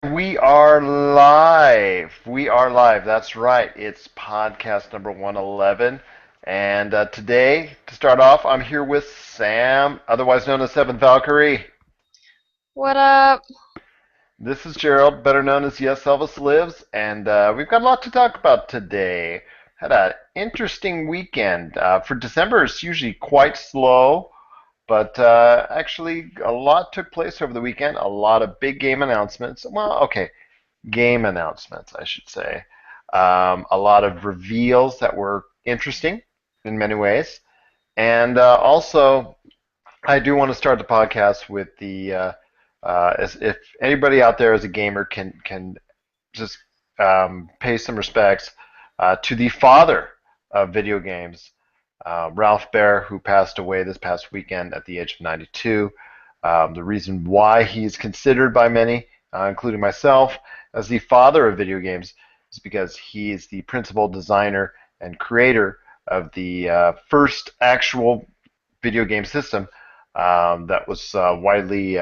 We are live. We are live. That's right. It's podcast number 111. And today, to start off, I'm here with Sam, otherwise known as Seventh Valkyrie. What up? This is Gerald, better known as Yes Elvis Lives. And we've got a lot to talk about today. Had an interesting weekend. For December, it's usually quite slow. But actually, a lot took place over the weekend. A lot of big game announcements. Well, okay, game announcements, I should say. A lot of reveals that were interesting in many ways. And also, I do want to start the podcast with as if anybody out there as a gamer can just pay some respects to the father of video games, Ralph Baer, who passed away this past weekend at the age of 92. The reason why he is considered by many, including myself, as the father of video games is because he is the principal designer and creator of the first actual video game system that was widely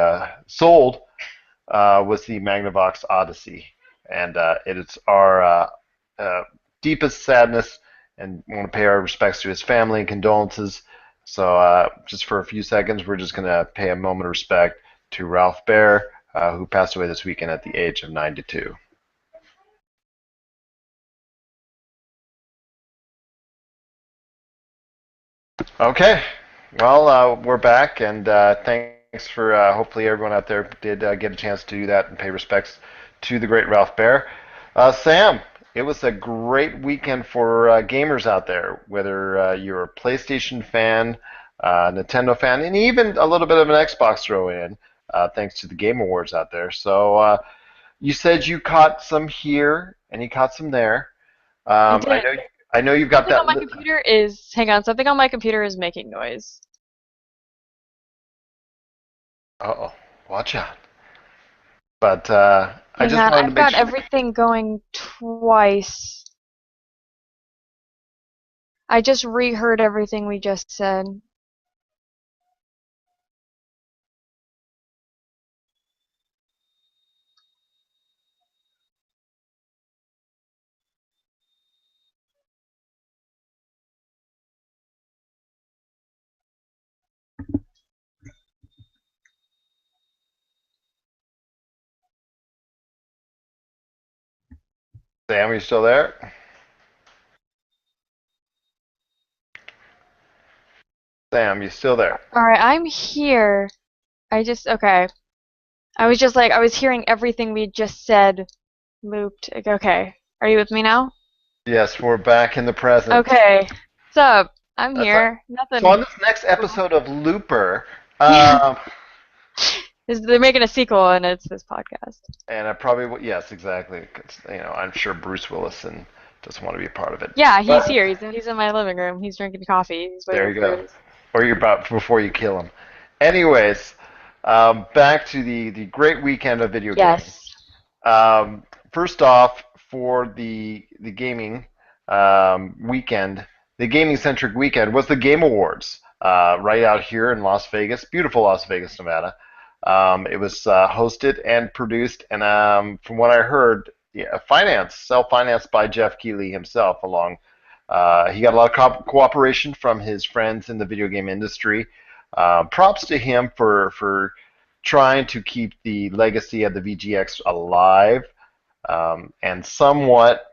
sold was the Magnavox Odyssey. And it is our uh, deepest sadness and want to pay our respects to his family and condolences. So just for a few seconds, we're just going to pay a moment of respect to Ralph Baer, who passed away this weekend at the age of 92. Okay, well, we're back, and thanks for hopefully everyone out there did get a chance to do that and pay respects to the great Ralph Baer. Sam, it was a great weekend for gamers out there, whether you're a PlayStation fan, Nintendo fan, and even a little bit of an Xbox throw in, thanks to the Game Awards out there. So you said you caught some here and you caught some there. I I did. know, I know you've got Something that. on my computer is, hang on, something on my computer is making noise. Uh-oh, watch out. But I Hang just on, wanted to I've make got sure. everything going twice. I just reheard everything we just said. Sam, are you still there? Sam, you still there? Alright, I'm here. Okay. I was hearing everything we just said looped. Okay. Are you with me now? Yes, we're back in the present. Okay. What's up? I'm That's right. here. So on Nothing. this next episode of Looper, Yeah. um, They're making a sequel and it's this podcast. and I probably yes, exactly. 'Cause, I'm sure Bruce Willis and doesn't want to be a part of it. Yeah, he's But here. He's in my living room. He's drinking coffee. He's there waiting you for go. his. Or you're about before you kill him. Anyways, back to the great weekend of video games. Yes. First off, for the gaming weekend, the gaming centric weekend was the Game Awards right out here in Las Vegas, beautiful Las Vegas, Nevada. It was hosted and produced, and from what I heard, yeah, self-financed by Jeff Keighley himself. He got a lot of cooperation from his friends in the video game industry. Props to him for trying to keep the legacy of the VGX alive and somewhat,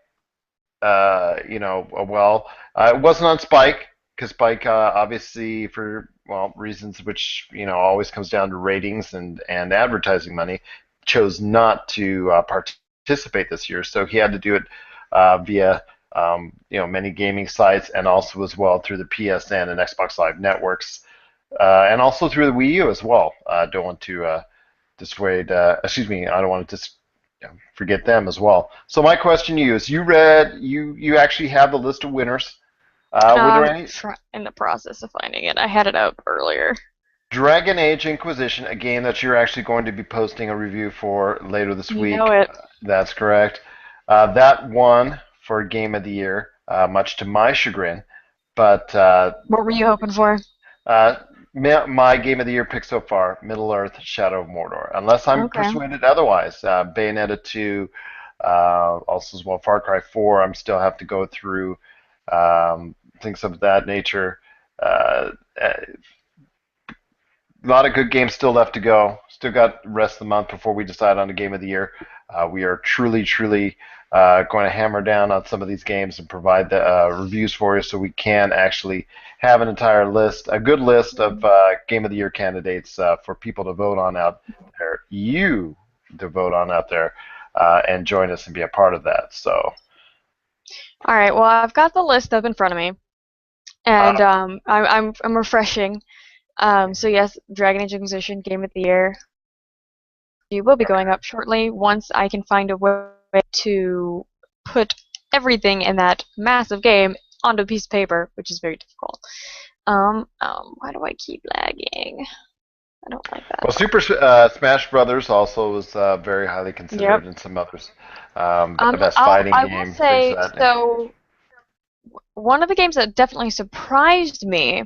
it wasn't on Spike because Spike, obviously, for reasons which always comes down to ratings and advertising money, chose not to participate this year. So he had to do it via many gaming sites and also as well through the PSN and Xbox Live networks, and also through the Wii U as well. Don't want to dissuade. Excuse me. I don't want to forget them as well. So my question to you is: you actually have the list of winners. Were there any In the process of finding it. I had it up earlier. Dragon Age Inquisition, a game that you're actually going to be posting a review for later this You know week? it. That's correct. That won for Game of the Year, much to my chagrin. But What were you hoping for? uh, my game of the year pick so far, Middle Earth: Shadow of Mordor. Unless I'm Okay. persuaded otherwise, Bayonetta 2, also as well Far Cry 4. I'm still have to go through things of that nature. A lot of good games still left to go. Still got the rest of the month before we decide on the game of the year. We are truly going to hammer down on some of these games and provide the reviews for you, so we can actually have an entire list, a good list of game of the year candidates for people to vote on out there. You to vote on out there and join us and be a part of that. So, All right. Well, I've got the list up in front of me, uh, and I'm refreshing. So yes, Dragon Age Inquisition Game of the Year. You will be going up shortly once I can find a way to put everything in that massive game onto a piece of paper, which is very difficult. Why do I keep lagging? I don't like that. well, Super Smash Brothers also was very highly Yep. considered, and some others. The best I'll fighting I will game, things of say that nature. so. One of the games that definitely surprised me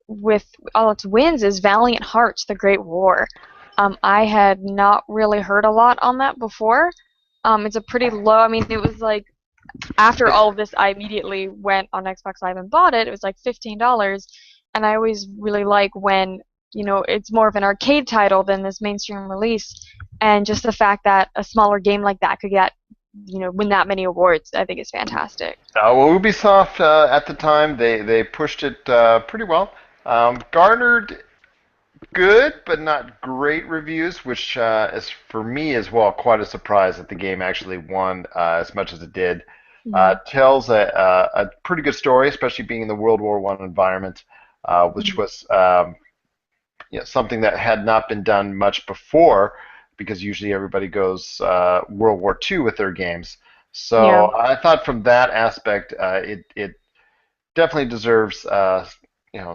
with all its wins is Valiant Hearts: The Great War. I had not really heard a lot on that before. It's a pretty low. I mean, it was like after all of this, I immediately went on Xbox Live and bought it. It was like $15, and I always really like when it's more of an arcade title than this mainstream release, and just the fact that a smaller game like that could get win that many awards, I think is fantastic. Well, Ubisoft at the time they pushed it pretty well. Garnered good but not great reviews, which is for me as well quite a surprise that the game actually won as much as it did. Hmm. Tells a pretty good story, especially being in the World War One environment, which Hmm. was something that had not been done much before, because usually everybody goes World War Two with their games. Yeah. So I thought from that aspect, it definitely deserves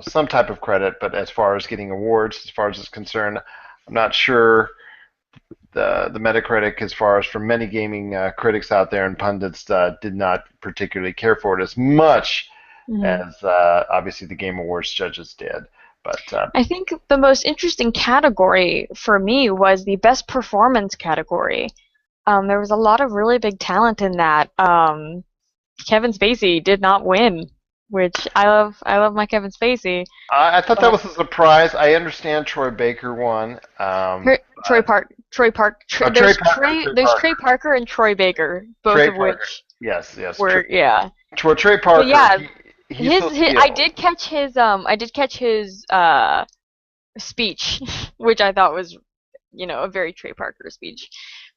some type of credit. But as far as getting awards, as far as it's concerned, I'm not sure the Metacritic, as far as from many gaming critics out there and pundits, did not particularly care for it as much Hmm. as obviously the Game Awards judges did. But I think the most interesting category for me was the best performance category. There was a lot of really big talent in that. Kevin Spacey did not win, which I love. I love my Kevin Spacey, I thought that but was a surprise. I understand Troy Baker won, but Trey Parker, Trey There's Trey Parker, Parker and Troy Baker, both Trey of Parker. which Yes, yes. were, yeah. Trey But Parker. yeah, He's so his I skilled. did catch his speech, which I thought was a very Trey Parker speech.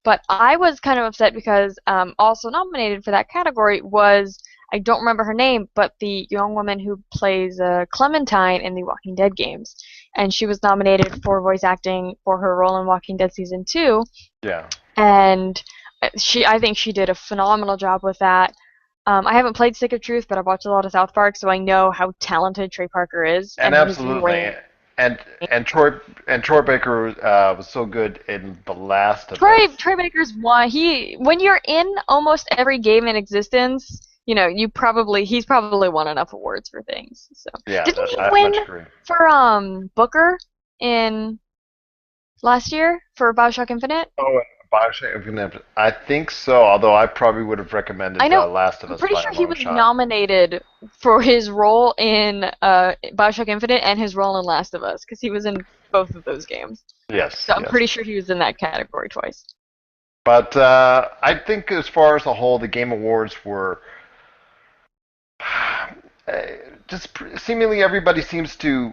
But I was kind of upset because also nominated for that category was, I don't remember her name, but the young woman who plays Clementine in the Walking Dead games. And she was nominated for voice acting for her role in Walking Dead Season 2. Yeah, And I think she did a phenomenal job with that. I haven't played Stick of Truth, but I've watched a lot of South Park, so I know how talented Trey Parker is and and his absolutely, range. and and Troy Baker was so good in The Last of Troy Us. Troy Baker's one. When you're in almost every game in existence, he's probably won enough awards for things. So Yeah, didn't he I win much agree. for Booker in last year for BioShock Infinite? Oh, and Bioshock Infinite. I think so. Although I probably would have I recommended know. Last of I'm Us pretty by a sure he long was shot. nominated for his role in BioShock Infinite and his role in Last of Us because he was in both of those games. Yes, So I'm yes. pretty sure he was in that category twice. But I think as far as a whole, the Game Awards were uh, just seemingly everybody seems to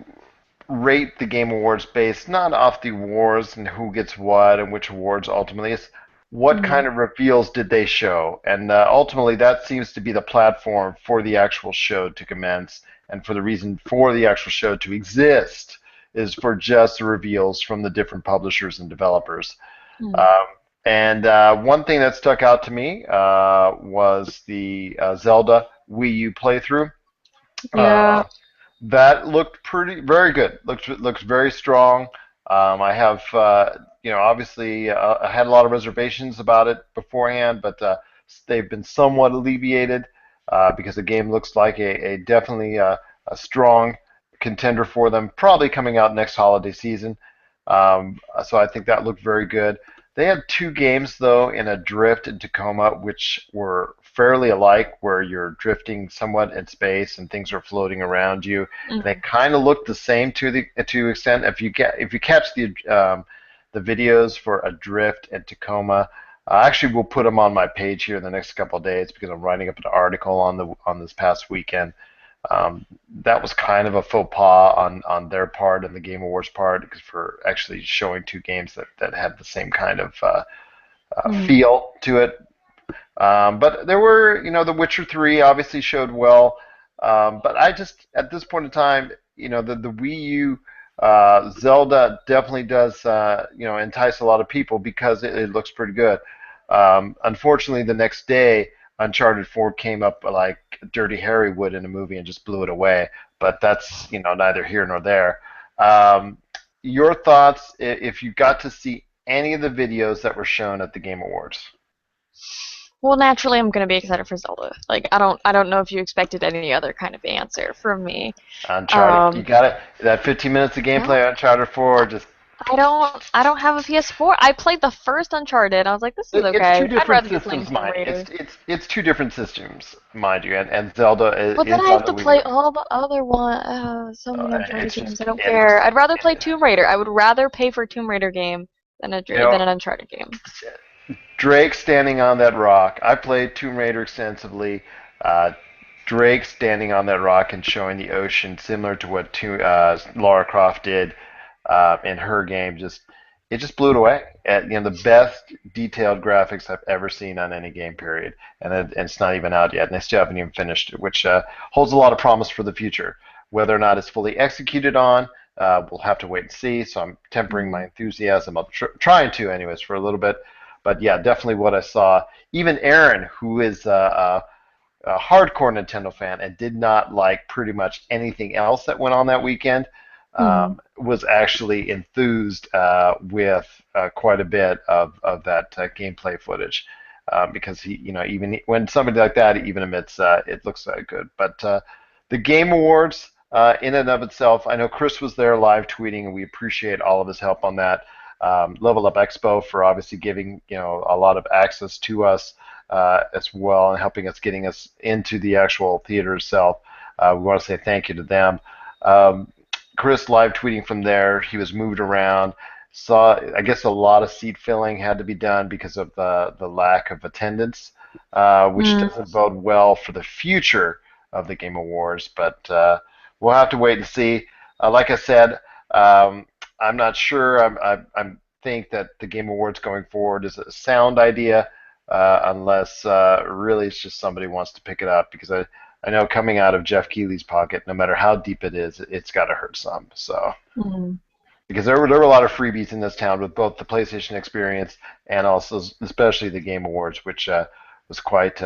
rate the Game Awards based not off the awards and who gets what and which awards ultimately. It's what Hmm. kind of reveals did they show, and ultimately that seems to be the platform for the actual show to commence, and for the reason for the actual show to exist is for just the reveals from the different publishers and developers. Hmm. Um, and one thing that stuck out to me was the Zelda Wii U playthrough. Yeah. Uh, that looked very good. Looks very strong. I have, obviously, I had a lot of reservations about it beforehand, but they've been somewhat alleviated because the game looks like a definitely a strong contender for them, probably coming out next holiday season. So I think that looked very good. They had two games though in Adrift and Tacoma, which were fairly alike, where you're drifting somewhat in space and things are floating around you. And they Mm. kind of look the same to extent. If you catch the videos for Adrift and Tacoma, actually we'll put them on my page here in the next couple of days because I'm writing up an article on this past weekend. That was kind of a faux pas on their part and the Game Awards part because for actually showing two games that had the same kind of Mm. feel to it. But there were, The Witcher 3 obviously showed well. But I just, at this point in time, the Wii U Zelda definitely does, entice a lot of people because it looks pretty good. Unfortunately, the next day, Uncharted 4 came up like Dirty Harry would in a movie and just blew it away. But that's, neither here nor there. Um, your thoughts if you got to see any of the videos that were shown at the Game Awards? Well, naturally, I'm gonna be excited for Zelda. Like, I don't know if you expected any other kind of answer from me. Uncharted, you Um, got it. That 15 minutes of no, gameplay, Uncharted 4, just I don't have a PS4. I played the first Uncharted. I was like, this is it's two okay. I'd different rather be playing systems, Tomb mind you. Raider. It's two different systems, mind you, and Zelda But then is I on have the to Wii U. play all the other one. So many Uncharted It's games. just I don't it's care. I'd rather play Tomb Raider. I would rather pay for a Tomb Raider game than a you know than an Uncharted game. Drake standing on that rock. I played Tomb Raider extensively. Uh, Drake standing on that rock and showing the ocean, similar to what Lara Croft did in her game, it just blew it away. The best detailed graphics I've ever seen on any game. Period, and it's not even out yet, and they still haven't even finished it, which holds a lot of promise for the future. Whether or not it's fully executed on, we'll have to wait and see. So I'm tempering my Mm. enthusiasm. Trying to, anyways, for a little bit. But yeah, definitely what I saw. Even Aaron, who is a hardcore Nintendo fan and did not like pretty much anything else that went on that weekend, Mm. was actually enthused with quite a bit of that gameplay footage. Because even when somebody like that even admits it looks good. But the Game Awards, in and of itself, I know Chris was there live tweeting, and we appreciate all of his help on that. Level Up Expo for obviously giving a lot of access to us as well and helping us getting us into the actual theater itself. We want to say thank you to them. Um, Chris live tweeting from there. He was moved around. Saw, I guess, a lot of seat filling had to be done because of the lack of attendance, which Mm. doesn't bode well for the future of the Game Awards. But we'll have to wait and see. Like I said, um, I'm not sure. I'm think that the Game Awards going forward is a sound idea, unless really it's just somebody wants to pick it up because I know coming out of Jeff Keighley's pocket, no matter how deep it is, it's got to hurt some. So Mm. because there were a lot of freebies in this town with both the PlayStation Experience and also especially the Game Awards, which was quite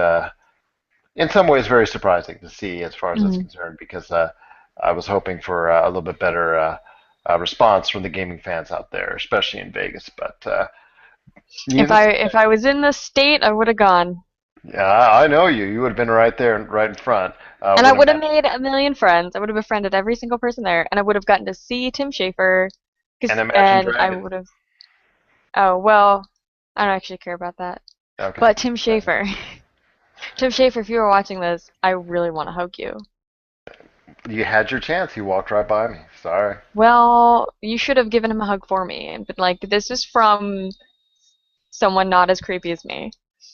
in some ways very surprising to see as far as that's Mm. concerned because I was hoping for a little bit better response from the gaming fans out there, especially in Vegas. But If needless I to if say, I was in this state, I would have gone, yeah, I know you. You would have been right there, right in front. and I Would would have imagine. made a million friends. I would have befriended every single person there, and I would have gotten to see Tim Schafer, And Imagine and I Dragons. would have. Oh well, I don't actually care about that. Okay. But Tim Schafer, Tim Schafer, if you were watching this, I really want to hug you. You had your chance. You walked right by me. Sorry. Well, you should have given him a hug for me, and been like, this is from someone not as creepy as me.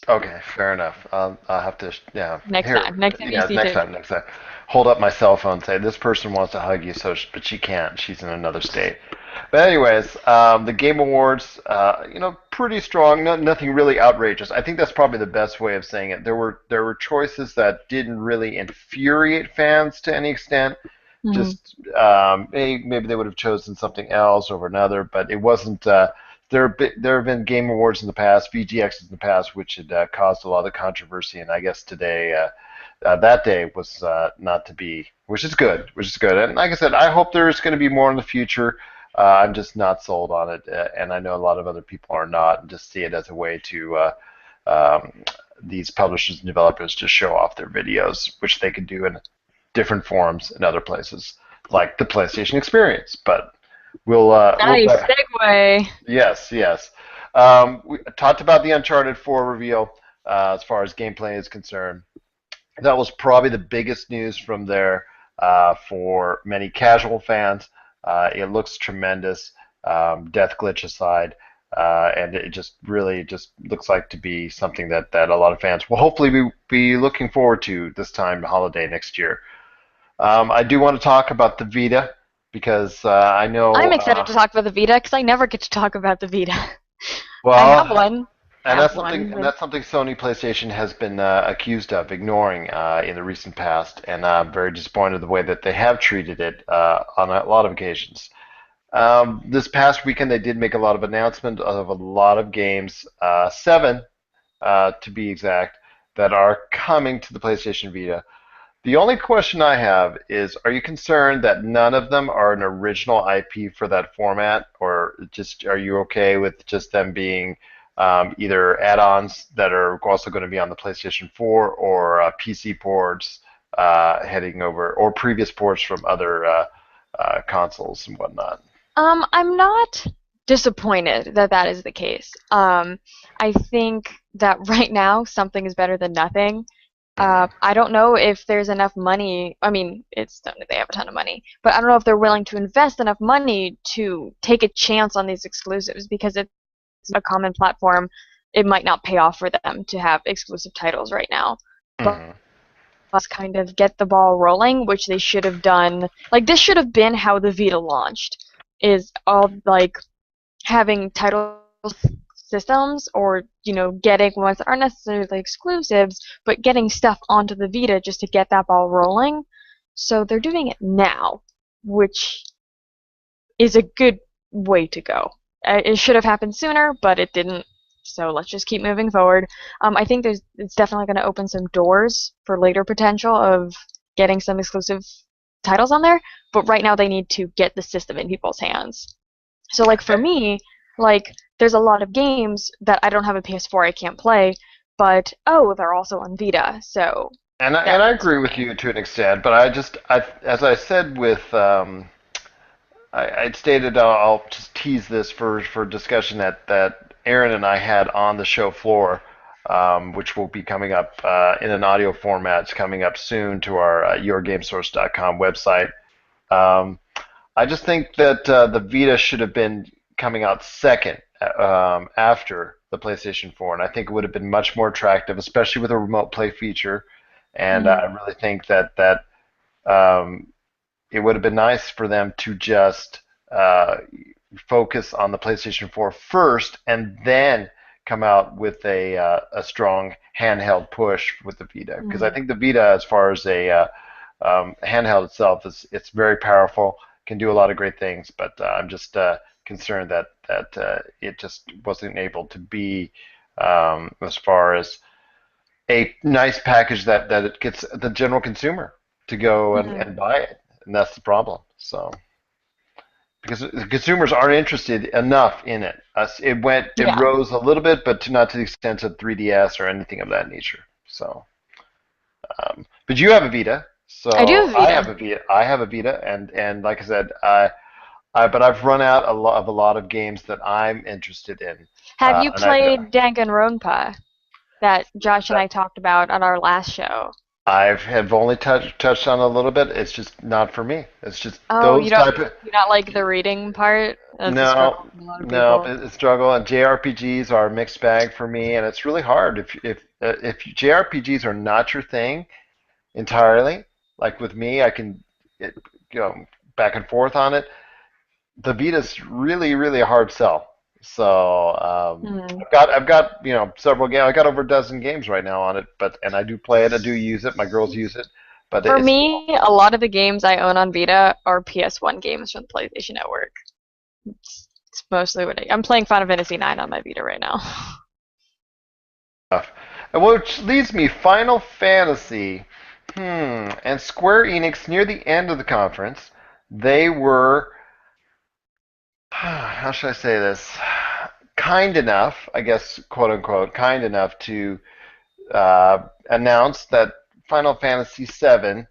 Okay, fair enough. I'll have to, yeah, Next time you yeah, see Tim. next time. Hold up my cell phone and say, this person wants to hug you, but she can't. She's in another state. But anyways, the Game Awards, pretty strong. Nothing really outrageous. I think that's probably the best way of saying it. There were choices that didn't really infuriate fans to any extent. Mm. Just maybe they would have chosen something else over another, but it wasn't. There have been Game Awards in the past, VGXs in the past, which had caused a lot of controversy, and I guess today, that day was not to be, which is good, which is good. And like I said, I hope there's going to be more in the future. I'm just not sold on it, and I know a lot of other people are not, and just see it as a way to um, these publishers and developers to show off their videos, which they can do in different forums in other places. like the PlayStation experience. But we'll Nice segue. yes, yes. We talked about the Uncharted 4 reveal as far as gameplay is concerned. That was probably the biggest news from there for many casual fans. It looks tremendous, death glitch aside, and it just really just looks like to be something that a lot of fans will hopefully be looking forward to this time holiday next year. I do want to talk about the Vita because I know I'm excited to talk about the Vita because I never get to talk about the Vita. I have well. one. And Have that's something, one, and but that's something Sony PlayStation has been accused of ignoring in the recent past, and I'm very disappointed the way that they have treated it on a lot of occasions. This past weekend, they did make a lot of announcements of a lot of games, seven to be exact, that are coming to the PlayStation Vita. The only question I have is, are you concerned that none of them are an original IP for that format, or just are you okay with just them being either add-ons that are also going to be on the PlayStation 4 or PC ports heading over, or previous ports from other consoles and whatnot? I'm not disappointed that that is the case. I think that right now something is better than nothing. Mhm. I don't know if there's enough money. I mean, it's not that they have a ton of money, but I don't know if they're willing to invest enough money to take a chance on these exclusives because it's a common platform. It might not pay off for them to have exclusive titles right now. But Mhm. let's kind of get the ball rolling, which they should have done. Like this should have been how the Vita launched. Is all like having title systems or getting ones that aren't necessarily exclusives but getting stuff onto the Vita just to get that ball rolling. So they're doing it now, which is a good way to go. It should have happened sooner, but it didn't. So let's just keep moving forward. I think it's definitely going to open some doors for later potential of getting some exclusive titles on there. But right now they need to get the system in people's hands. So like for me, like there's a lot of games that I don't have a PS4 I can't play, but oh, they're also on Vita. So And that I works for agree with me. you to an extent, but as I said with I'd stated I'll just tease this for discussion that Aaron and I had on the show floor, which will be coming up in an audio format. It's coming up soon to our yourgamesource.com website. Um, I just think that the Vita should have been coming out second after the PlayStation 4, and I think it would have been much more attractive, especially with a remote play feature. And I Mm-hmm. really think that um, it would have been nice for them to just uh, focus on the PlayStation 4 first, and then come out with a strong handheld push with the Vita. Because I Mm-hmm. think the Vita, as far as a handheld itself, is it's very powerful, can do a lot of great things. But I'm just concerned that it just wasn't able to be as far as a nice package that it gets the general consumer to go Mm-hmm. and buy it, and that's the problem. So because the consumers aren't interested enough in it, it Yeah, rose a little bit, but not to the extent of 3DS or anything of that nature. So, but you have a Vita, I do so have Vita. I have a Vita, and like I said, but I've run out a lot of games that I'm interested in, Have you and I played Danganronpa that Josh and I talked about on our last show? have only touched on a little bit. It's just not for me. It's just Oh, those type of you not like the reading part? That's a struggle no, for a lot of no. people. It's struggle, and JRPGs are a mixed bag for me, and it's really hard if JRPGs are not your thing entirely. Like with me, I can it, go back and forth on it. The Vita's really a hard sell. So Hmm. I've got several games. I got over a dozen games right now on it, and I do play it. I do use it. My girls use it, but For it's me, a lot of the games I own on Vita are PS1 games from the PlayStation Network. It's mostly what I'm playing Final Fantasy IX on my Vita right now. tough. And which leads me, Final Fantasy. And Square Enix near the end of the conference, they were, how should I say this? Kind enough, I guess, quote unquote, kind enough to announce that Final Fantasy VII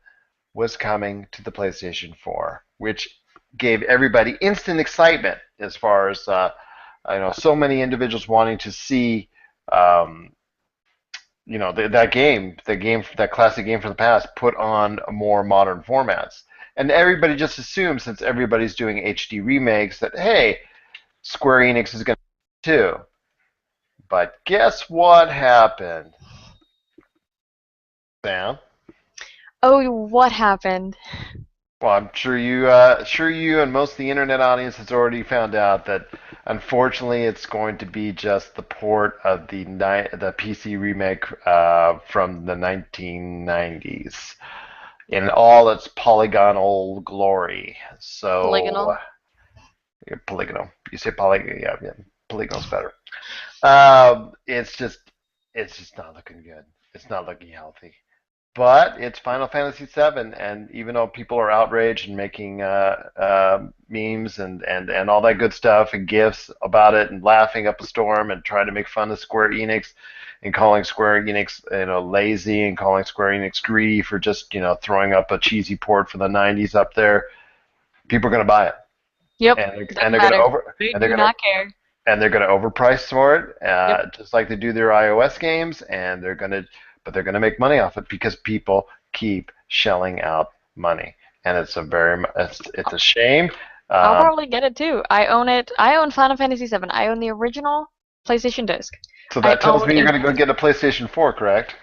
was coming to the PlayStation 4. which gave everybody instant excitement as far as so many individuals wanting to see um, that classic game from the past put on more modern formats. And everybody just assumes, since everybody's doing HD remakes, that hey, Square Enix is going to do too. But guess what happened, Sam? Oh, what happened? Well, I'm sure you and most of the internet audience has already found out that unfortunately it's going to be just the port of the PC remake from the 1990s in all its polygonal glory. So, Polygonal? polygonal. You say polygon, yeah, yeah, polygonal's better. It's just not looking good. It's not looking healthy. But it's Final Fantasy VII, and even though people are outraged and making memes and all that good stuff and gifs about it and laughing up a storm and trying to make fun of Square Enix and calling Square Enix lazy and calling Square Enix greedy for just throwing up a cheesy port from the 90s up there, people are going to buy it, Yep, and they're, and doesn't they're going to matter. over They and they're do going to not care. and they're going to overprice for it, Yep. just like they do their iOS games, but they're going to make money off it because people keep shelling out money, and it's a shame. I'll Um, probably get it too. I own it. I own Final Fantasy VII. I own the original PlayStation disc. so I that tells own me you're in going to go get a PlayStation 4, correct?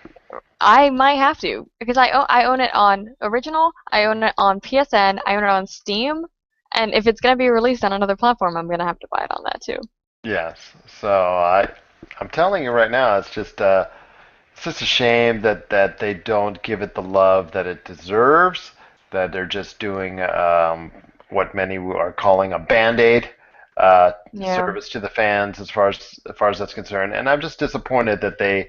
I might have to because I own it on original, I own it on PSN, I own it on Steam, and if it's gonna be released on another platform, I'm gonna have to buy it on that too. Yes. So I'm telling you right now, it's just a shame that they don't give it the love that it deserves. That they're just doing what many are calling a band-aid Yeah. service to the fans, as far as that's concerned. And I'm just disappointed that they.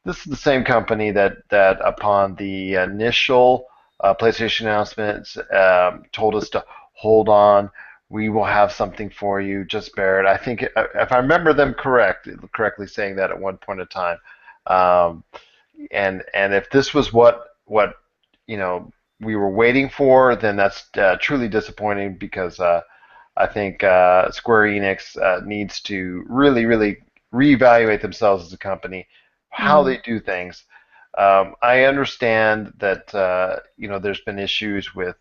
This is the same company that upon the initial PlayStation announcements told us to hold on. We will have something for you. Just bear it. I think if I remember them correctly saying that at one point in time. Um, and if this was what you know we were waiting for, then that's truly disappointing because I think Square Enix needs to really reevaluate themselves as a company, how Mm. they do things. I understand that there's been issues with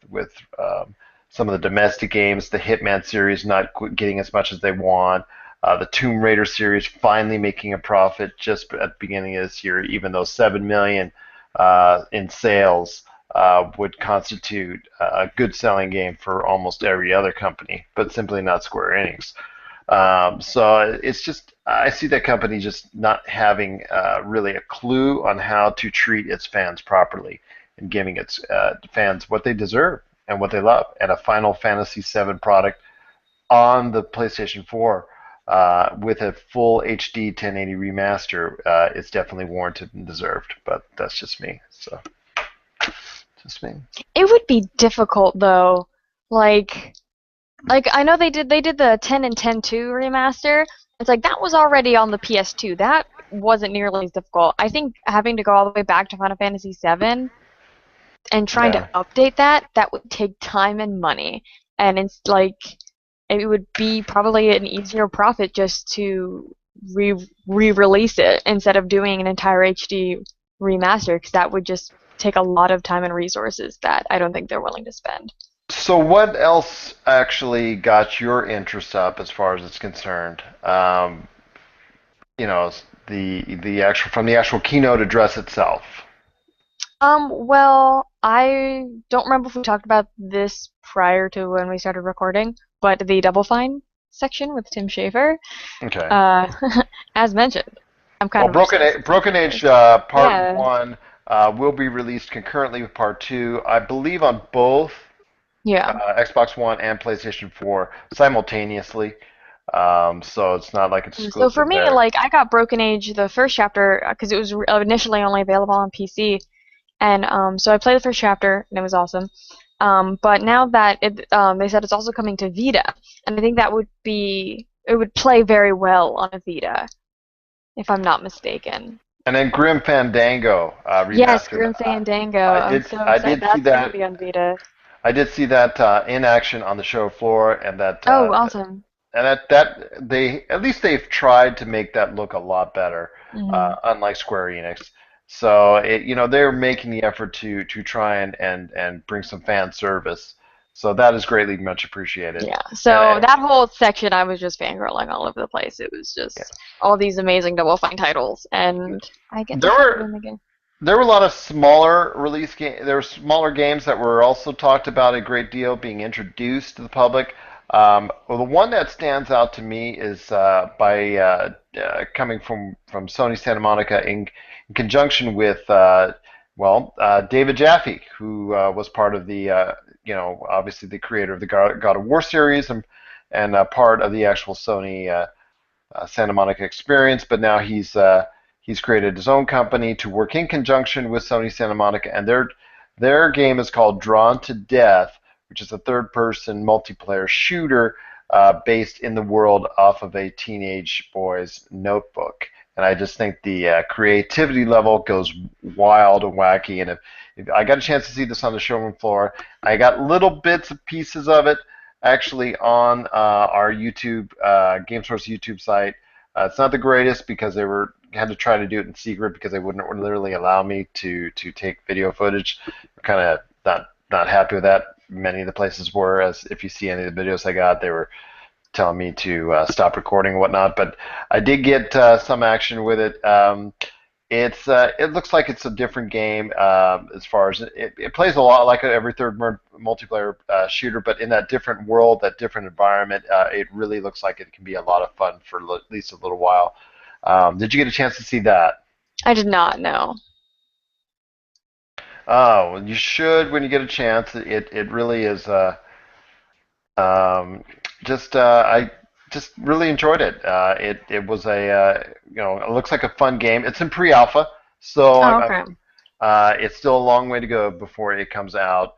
some of the domestic games, the Hitman series not getting as much as they want. The Tomb Raider series finally making a profit just at the beginning of this year, even though 7 million in sales would constitute a good selling game for almost every other company, but simply not Square Enix. So it's just I see that company just not having really a clue on how to treat its fans properly and giving its fans what they deserve and what they love. And a Final Fantasy VII product on the PlayStation 4 with a full HD 1080 remaster is definitely warranted and deserved. But that's just me. So just me. It would be difficult though. Like I know they did the 10 and 10-2 remaster. It's like that was already on the PS2. That wasn't nearly as difficult. I think having to go all the way back to Final Fantasy VII and trying to Yeah. update that would take time and money. And it's like it would be probably an easier profit just to re-release it instead of doing an entire HD remaster because that would just take a lot of time and resources that I don't think they're willing to spend. So what else actually got your interest up as far as it's concerned? You know, the actual from the actual keynote address itself. Well, I don't remember if we talked about this prior to when we started recording, but the Double Fine section with Tim Schafer, Okay. uh, as mentioned, I'm kind Well, of obsessed with Broken Age this. Part Yeah, One will be released concurrently with Part Two, I believe, on both yeah. Xbox One and PlayStation 4 simultaneously. So it's not like it's So for exclusive me, there. like, I got Broken Age, the first chapter, because it was initially only available on PC, and so I played the first chapter, and it was awesome. But now that they said it's also coming to Vita, and I think it would play very well on a Vita, if I'm not mistaken. And then Grim Fandango Yes, remastered. Grim Fandango. I'm so I excited. did see That's gonna that. be on Vita. I did see that in action on the show floor, and Oh, awesome. that they at least they've tried to make that look a lot better, Hmm. unlike Square Enix. So they're making the effort to try and bring some fan service. So that is greatly much appreciated. Yeah. And So that whole section, I was just fangirling all over the place. It was yeah. just all these amazing Double Fine titles, and I get to there have it were in the game. There were a lot of smaller release game. There were smaller games that were also talked about a great deal being introduced to the public. Well, the one that stands out to me is by coming from Sony Santa Monica in conjunction with David Jaffe, who was part of the obviously the creator of the God of War series and part of the actual Sony Santa Monica experience, but now he's created his own company to work in conjunction with Sony Santa Monica, and their game is called Drawn to Death, which is a third-person multiplayer shooter based in the world off of a teenage boy's notebook. And I just think the creativity level goes wild and wacky. And if I got a chance to see this on the showroom floor, I got little bits and pieces of it actually on our YouTube GameSource YouTube site. It's not the greatest because they were had to try to do it in secret because they wouldn't literally allow me to take video footage. We're kind of not happy with that. Many of the places were, as if you see any of the videos I got, they were telling me to stop recording and whatnot. But I did get some action with it. It looks like it's a different game as far as it plays a lot like every third multiplayer shooter, but in that different world, that different environment, it really looks like it can be a lot of fun for at least a little while. Did you get a chance to see that? I did not know. Oh, well, you should when you get a chance. It really is. Um, I just really enjoyed it. It was it looks like a fun game. It's in pre-alpha, so Oh, okay. it's still a long way to go before it comes out.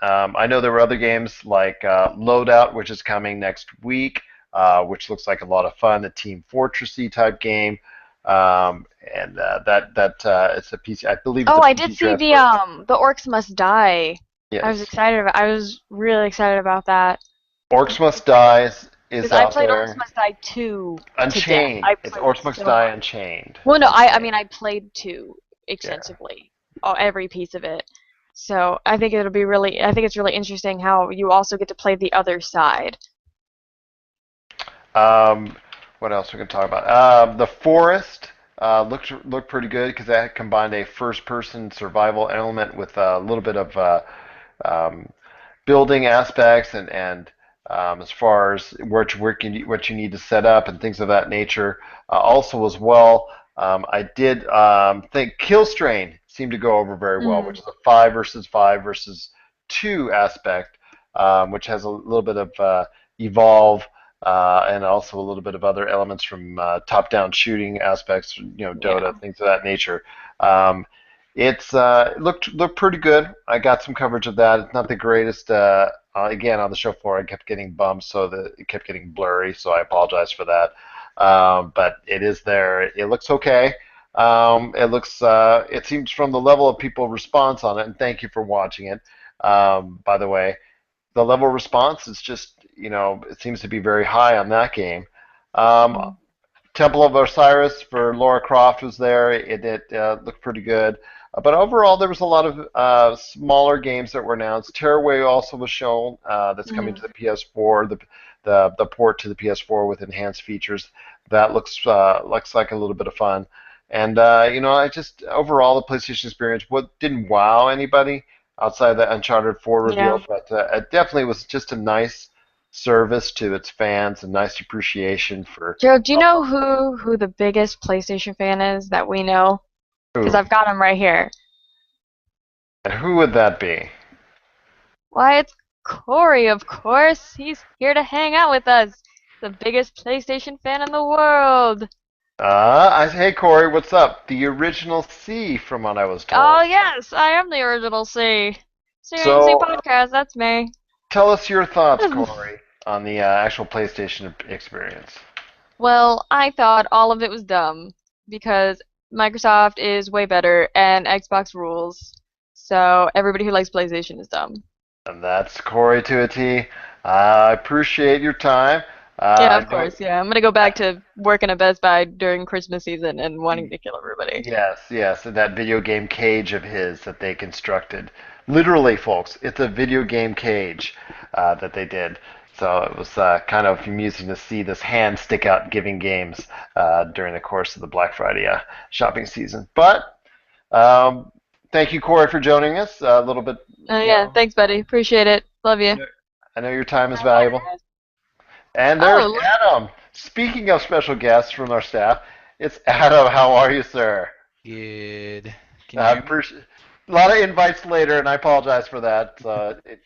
I know there were other games like Loadout, which is coming next week, which looks like a lot of fun. The Team Fortressy type game, and it's a PC. I believe it's Oh, a I did PC see transfer. the Orcs Must Die. Yes, I was really excited about that Orcs Must Die is because I out played Orcs there. Must Die 2 to death. Unchained. I It's played Orcs Must so Die much. Unchained. Well, no, I Unchained. mean I played 2 Yeah. extensively, every piece of it. So I think it'll be really I think it's really interesting how you also get to play the other side. Um, what else we can talk about? The Forest looked pretty good because that combined a first-person survival element with a little bit of um, building aspects and as far as what you need to set up and things of that nature. Also, as well, I did think Kill Strain seemed to go over very well, Mm, which is a five versus two aspect, which has a little bit of evolve. And also a little bit of other elements from top-down shooting aspects, yeah. Dota, things of that nature. Um, it looked pretty good. I got some coverage of that. It's not the greatest. Again, on the show floor, I kept getting bumps, so that it kept getting blurry. So I apologize for that. But it is there. It looks okay. It seems from the level of people response on it, and thank you for watching it. By the way, the level of response is just, it seems to be very high on that game. Um, Mm, Temple of Osiris for Laura Croft was there. It looked pretty good. But overall, there was a lot of smaller games that were announced. Tearaway also was shown. That's coming to mm, the PS4. The port to the PS4 with enhanced features. That looks like a little bit of fun. And I just overall the PlayStation experience what didn't wow anybody outside the Uncharted 4 yeah. reveal, but it definitely was just a nice service to its fans, a nice appreciation for. Joe, do you know who the biggest PlayStation fan is that we know? Because Ooh, I've got him right here. and who would that be? Why, it's Corey, of course. He's here to hang out with us. The biggest PlayStation fan in the world. Hey Corey, what's up? The original C, from what I was Oh, told. yes, I am the original C. C So, podcast, that's me. tell us your thoughts, Corey, on the actual PlayStation experience. Well, I thought all of it was dumb because Microsoft is way better and Xbox rules. So everybody who likes PlayStation is dumb. And that's Corey to a T. I appreciate your time. Yeah, I of know. course. Yeah, I'm gonna go back to working at Best Buy during Christmas season and wanting to kill everybody. Yes, yes, and that video game cage of his that they constructed. Literally, folks, it's a video game cage that they did. So it was kind of amusing to see this hand stick out giving games during the course of the Black Friday shopping season. But um, thank you, Corey, for joining us. A little bit, you Yeah, know, thanks, buddy. Appreciate it. Love I you. know, I know your time is valuable. And there's Oh, Adam. Speaking of special guests from our staff, it's Adam. How are you, sir? Good. Can you I hear me? appreciate a lot of invites later, and I apologize for that. It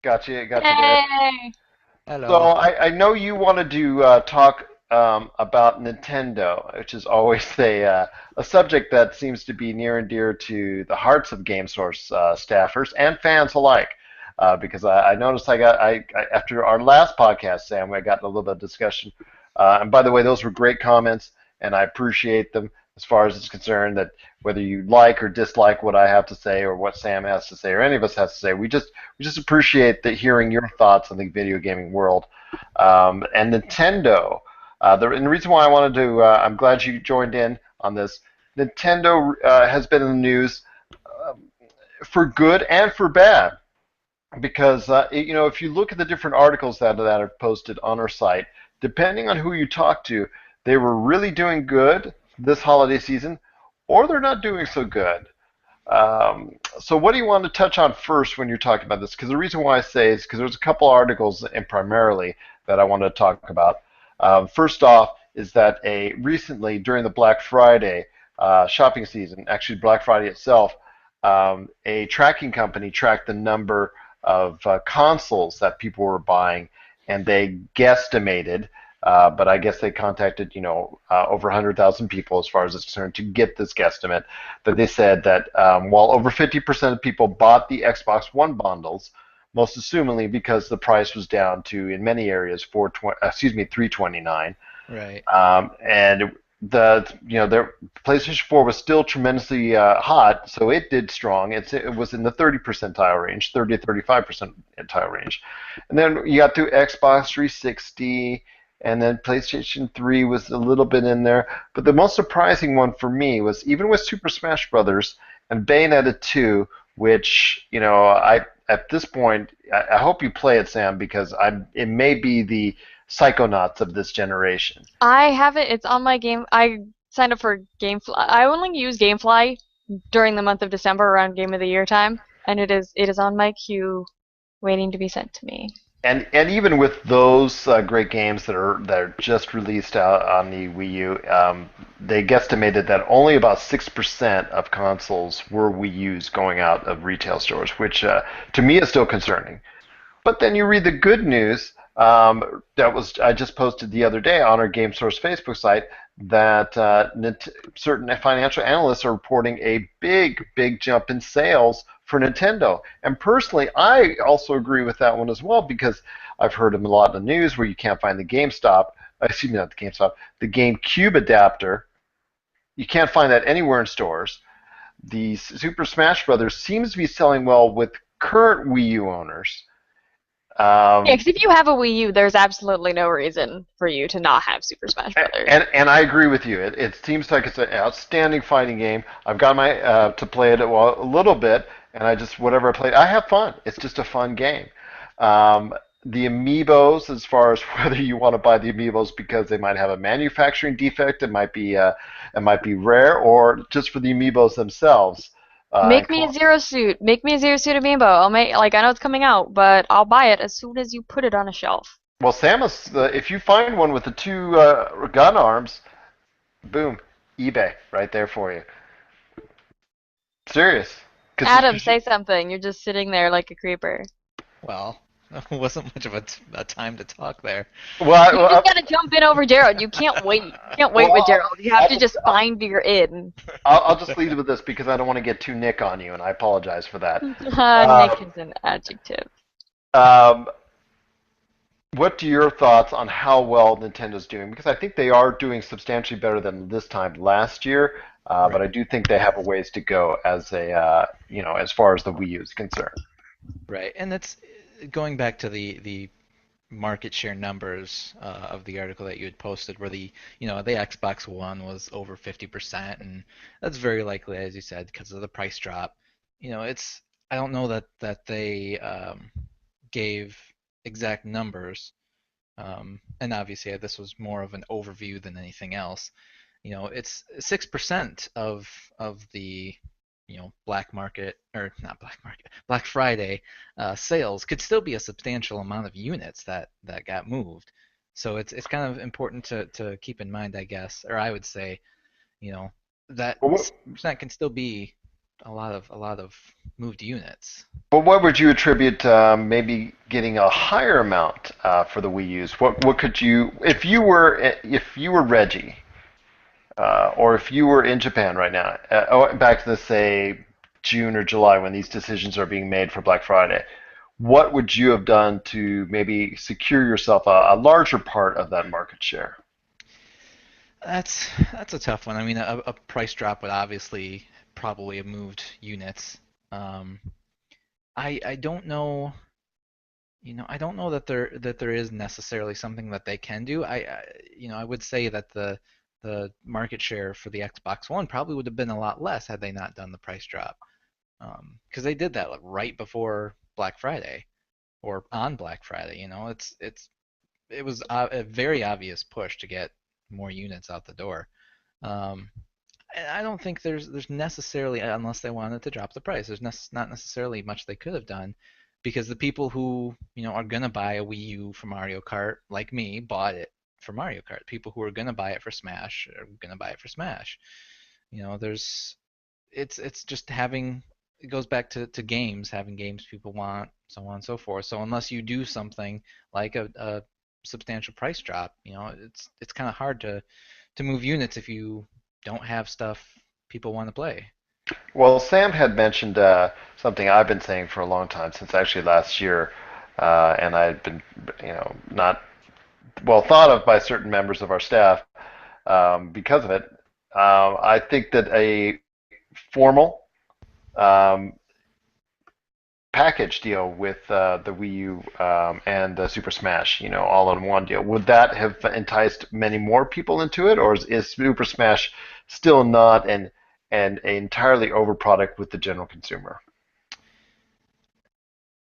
got you there. yay! So Hello. I know you wanted to talk about Nintendo, which is always a subject that seems to be near and dear to the hearts of GameSource staffers and fans alike. Because I noticed I after our last podcast, Sam, I got in a little bit of discussion. And by the way, those were great comments, and I appreciate them as far as it's concerned. That whether you like or dislike what I have to say or what Sam has to say or any of us has to say, we just appreciate hearing your thoughts on the video gaming world. And Nintendo, and the reason why I wanted to, I'm glad you joined in on this. Nintendo has been in the news um, for good and for bad because if you look at the different articles that are posted on our site, depending on who you talk to, they were really doing good this holiday season, or they're not doing so good. So what do you want to touch on first when you're talking about this? Because the reason why I say is because there's a couple articles, and primarily that I want to talk about. First off, is that recently during the Black Friday shopping season, actually Black Friday itself, a tracking company tracked the number of consoles that people were buying, and they guesstimated. But I guess they contacted, over 100,000 people as far as it's concerned to get this guesstimate. That they said that while over 50% of people bought the Xbox One bundles, most assumingly because the price was down to, in many areas, 329, Right. and their PlayStation 4 was still tremendously hot, so it did strong. It was in the 30 percentile range, 30 to 35 percentile range, and then you got through Xbox 360, and then PlayStation 3 was a little bit in there. But the most surprising one for me was even with Super Smash Brothers and Bayonetta 2, which I at this point I hope you play it, Sam, because it may be the Psychonauts of this generation. I have it. It's on my game. I signed up for GameFly. I only use GameFly during the month of December around Game of the Year time, and it is on my queue, waiting to be sent to me. And even with those great games that are just released out on the Wii U, they guesstimated that only about 6% of consoles were Wii U's going out of retail stores, which to me is still concerning. But then you read the good news that was I just posted the other day on our GameSource Facebook site that certain financial analysts are reporting a big, big jump in sales for Nintendo. And personally, I also agree with that one as well because I've heard of a lot of the news where you can't find excuse me, not the GameStop, the GameCube adapter. You can't find that anywhere in stores. The Super Smash Brothers seems to be selling well with current Wii U owners. Yeah, Um, because if you have a Wii U, there's absolutely no reason for you to not have Super Smash Brothers. and I agree with you. It seems like it's an outstanding fighting game. I've got my to play it a little bit, and I just whatever I play, I have fun. It's just a fun game. Um, the amiibos, as far as whether you want to buy the amiibos because they might have a manufacturing defect, it might be rare, or just for the amiibos themselves. Make me a Zero Suit. Make me a Zero Suit amiibo. I know it's coming out, but I'll buy it as soon as you put it on a shelf. Well, Samus, if you find one with the two gun arms, boom, eBay right there for you. Serious. Cause, Adam, 'cause say something. You're just sitting there like a creeper. Well, it wasn't much of a time to talk there. well, You just gotta jump in over Gerald. You can't wait. You can't wait well, with Gerald. You have I'll to just just find your in. I'll just leave it with this because I don't want to get too Nick on you, and I apologize for that. Nick Um, is an adjective. um, what are your thoughts on how well Nintendo's doing? Because I think they are doing substantially better than this time last year, but Right. I do think they have a ways to go as as far as the Wii U is concerned. Right, and it's going back to the market share numbers of the article that you had posted, where the Xbox One was over 50%, and that's very likely, as you said, because of the price drop. It's I don't know that they gave exact numbers, and obviously this was more of an overview than anything else. It's 6% of the black market, or not black market, Black Friday sales could still be a substantial amount of units that got moved. So it's kind of important to keep in mind, I guess, or I would say, you know, that Well, what, 6% can still be a lot of moved units. but what would you attribute maybe getting a higher amount for the Wii U's? What could you, if you were Reggie, or if you were in Japan right now, back to say June or July when these decisions are being made for Black Friday, what would you have done to maybe secure yourself a larger part of that market share? That's a tough one. I mean, a price drop would obviously probably have moved units. Um, I don't know. I don't know that there is necessarily something that they can do. I would say that the market share for the Xbox One probably would have been a lot less had they not done the price drop. Because they did that like, right before Black Friday or on Black Friday. It was a very obvious push to get more units out the door. Um, and I don't think there's necessarily, unless they wanted to drop the price, not necessarily much they could have done, because the people who are gonna buy a Wii U for Mario Kart, like me, bought it for Mario Kart. People who are gonna buy it for Smash are gonna buy it for Smash. There's it's just having it goes back to games, having games people want, so on and so forth. So unless you do something like a substantial price drop, it's kind of hard to move units if you don't have stuff people want to play. Well, Sam had mentioned something I've been saying for a long time, since actually last year, and I had been, not well thought of by certain members of our staff because of it. I think that a formal um, package deal with the Wii U and Super Smash, all in one deal, would that have enticed many more people into it, or is Super Smash still not an entirely over product with the general consumer?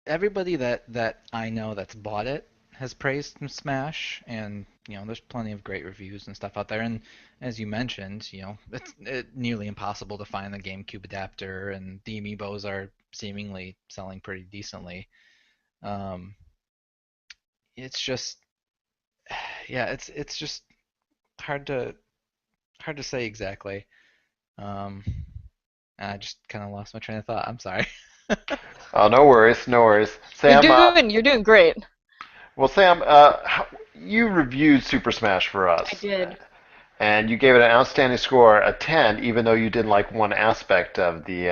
Everybody that I know that's bought it has praised Smash, and there's plenty of great reviews and stuff out there. And as you mentioned, it's nearly impossible to find the GameCube adapter, and the amiibos are seemingly selling pretty decently. Um, it's just, yeah, it's just hard to hard to say exactly. Um, I just kind of lost my train of thought. I'm sorry. Oh, no worries, no worries. You're Sam, doing great. well, Sam, you reviewed Super Smash for I us, did. and you gave it an outstanding score, a 10, even though you didn't like one aspect of the.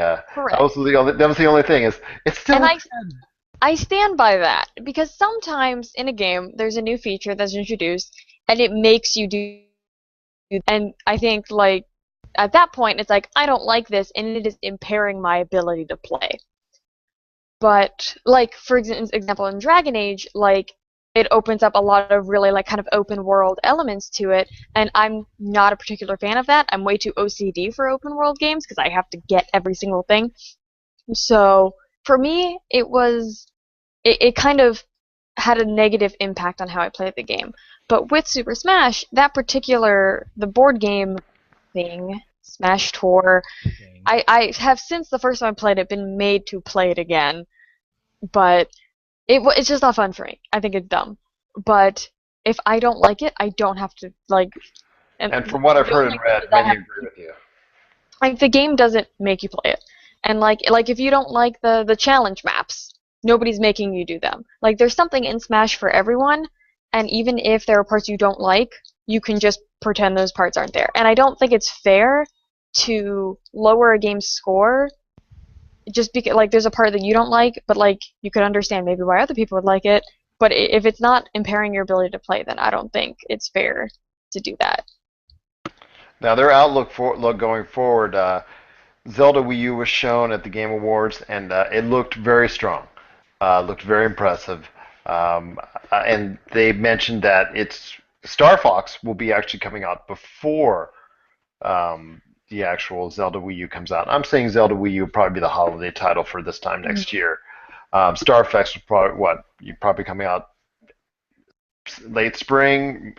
That was Correct. the only thing. Is it's And still a 10. I stand by that because sometimes in a game there's a new feature that's introduced and it makes you do, and I think like at that point it's like I don't like this and it is impairing my ability to play. But like for example in Dragon Age, like it opens up a lot of really like kind of open world elements to it, and I'm not a particular fan of that. I'm way too OCD for open world games because I have to get every single thing. So for me, it kind of had a negative impact on how I played the game. But with Super Smash, the board game thing, Smash Tour, Dang. I have since the first time I played it been made to play it again, but it's just not fun for me. I think it's dumb. But if I don't like it, I don't have to like. And And from what I've the heard and only thing read, is I many have agree with you. like the game doesn't make you play it. And like if you don't like the challenge maps, nobody's making you do them. Like there's something in Smash for everyone, and even if there are parts you don't like, you can just pretend those parts aren't there. And I don't think it's fair to lower a game's score just because like there's a part that you don't like, but like you could understand maybe why other people would like it. But if it's not impairing your ability to play, then I don't think it's fair to do that. Now, their outlook for look going forward, Zelda Wii U was shown at the Game Awards, and it looked very strong. Looked very impressive. And they mentioned that it's Star Fox will be actually coming out before the actual Zelda Wii U comes out. I'm saying Zelda Wii U will probably be the holiday title for this time next Mhm. year. Star Fox will probably what you probably coming out late spring,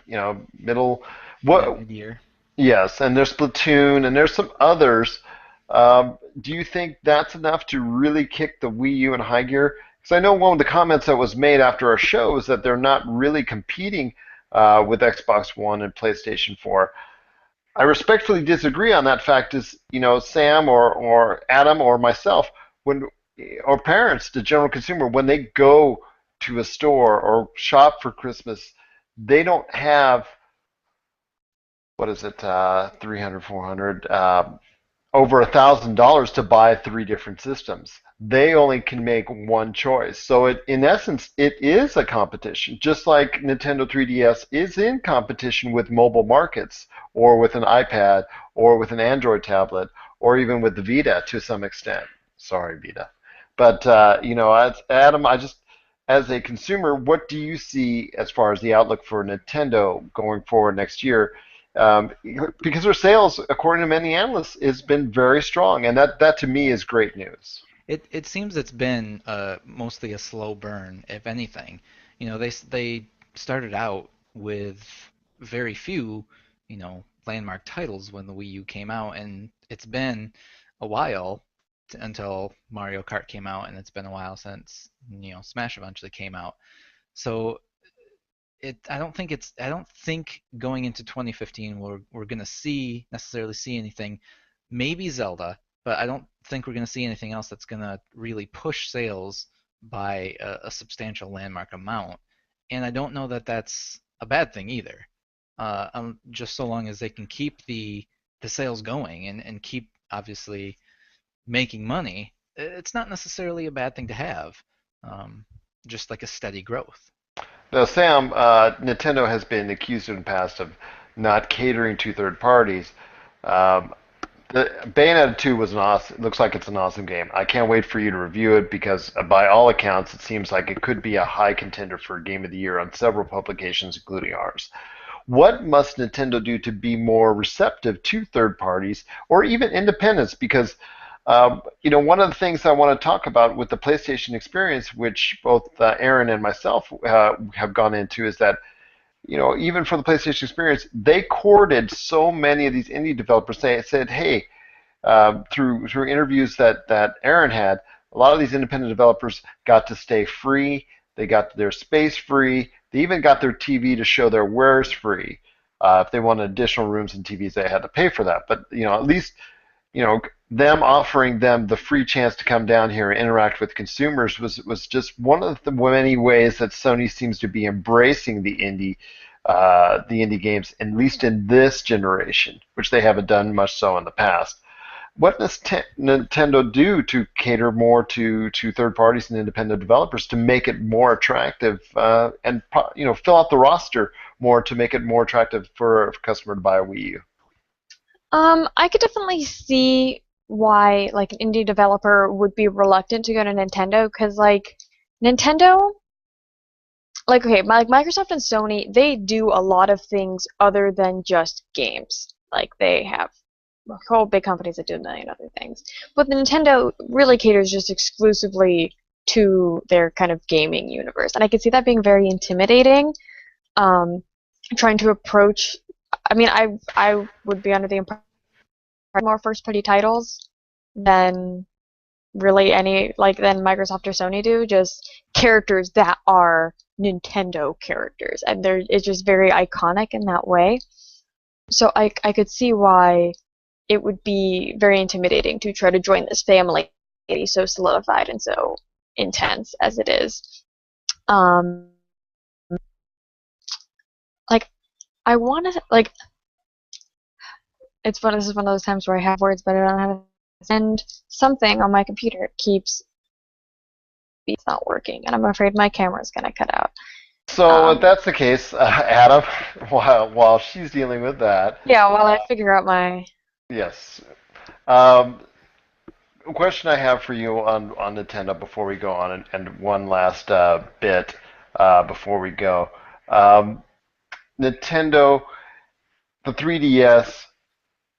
middle. Yeah, What? mid-year. Yes, and there's Splatoon, and there's some others. Do you think that's enough to really kick the Wii U in high gear? Because I know one of the comments that was made after our show is that they're not really competing with Xbox One and PlayStation 4. I respectfully disagree on that fact. Is Sam or Adam or myself when or parents, the general consumer, when they go to a store or shop for Christmas, they don't have what is it, 300, 400, over $1,000 to buy three different systems. They only can make one choice. So in essence, it is a competition, just like Nintendo 3DS is in competition with mobile markets, or with an iPad, or with an Android tablet, or even with the Vita to some extent. Sorry, Vita. But as Adam, as a consumer, what do you see as far as the outlook for Nintendo going forward next year? Because their sales, according to many analysts, has been very strong, and that to me is great news. It seems it's been mostly a slow burn, if anything. They started out with very few, landmark titles when the Wii U came out, and it's been a while until Mario Kart came out, and it's been a while since, Smash eventually came out. So I don't think going into 2015 we're gonna necessarily see anything. Maybe Zelda, but I don't think we're gonna see anything else that's gonna really push sales by a substantial landmark amount. And I don't know that that's a bad thing either. Just so long as they can keep the sales going and keep obviously making money, it's not necessarily a bad thing to have. Um, just like a steady growth. Now, Sam, Nintendo has been accused in the past of not catering to third parties. Um, the Bayonetta 2 was an awesome. Looks like it's an awesome game. I can't wait for you to review it because, by all accounts, it seems like it could be a high contender for Game of the Year on several publications, including ours. What must Nintendo do to be more receptive to third parties or even independents? Because one of the things I want to talk about with the PlayStation experience, which both Aaron and myself have gone into, is that even for the PlayStation experience, they courted so many of these indie developers. They said, "Hey, through interviews that Aaron had, a lot of these independent developers got to stay free. They got their space free. They even got their TV to show their wares free. If they wanted additional rooms and TVs, they had to pay for that. But at least you know them offering them the free chance to come down here and interact with consumers was just one of the many ways that Sony seems to be embracing the indie games, at least in this generation, which they haven't done much so in the past. What does Nintendo do to cater more to third parties and independent developers to make it more attractive and fill out the roster more to make it more attractive for a customer to buy a Wii U? I could definitely see why like an indie developer would be reluctant to go to Nintendo because Nintendo, okay, like Microsoft and Sony, they do a lot of things other than just games. Like they have whole big companies that do a million other things. But the Nintendo really caters just exclusively to their kind of gaming universe. And I could see that being very intimidating. Um, trying to approach I mean I would be under the impression more first party titles than really any than Microsoft or Sony do, just characters that are Nintendo characters and it's just very iconic in that way. So I could see why it would be very intimidating to try to join this family so solidified and so intense as it is. Um, like I want to it's fun. This is one of those times where I have words but I don't have and something on my computer keeps it's not working and I'm afraid my camera's gonna cut out. So if Um, that's the case, Adam, while she's dealing with that, yeah, while I figure out my yes. Um, question I have for you on Nintendo before we go on, and one last bit before we go. Um, Nintendo, the 3DS,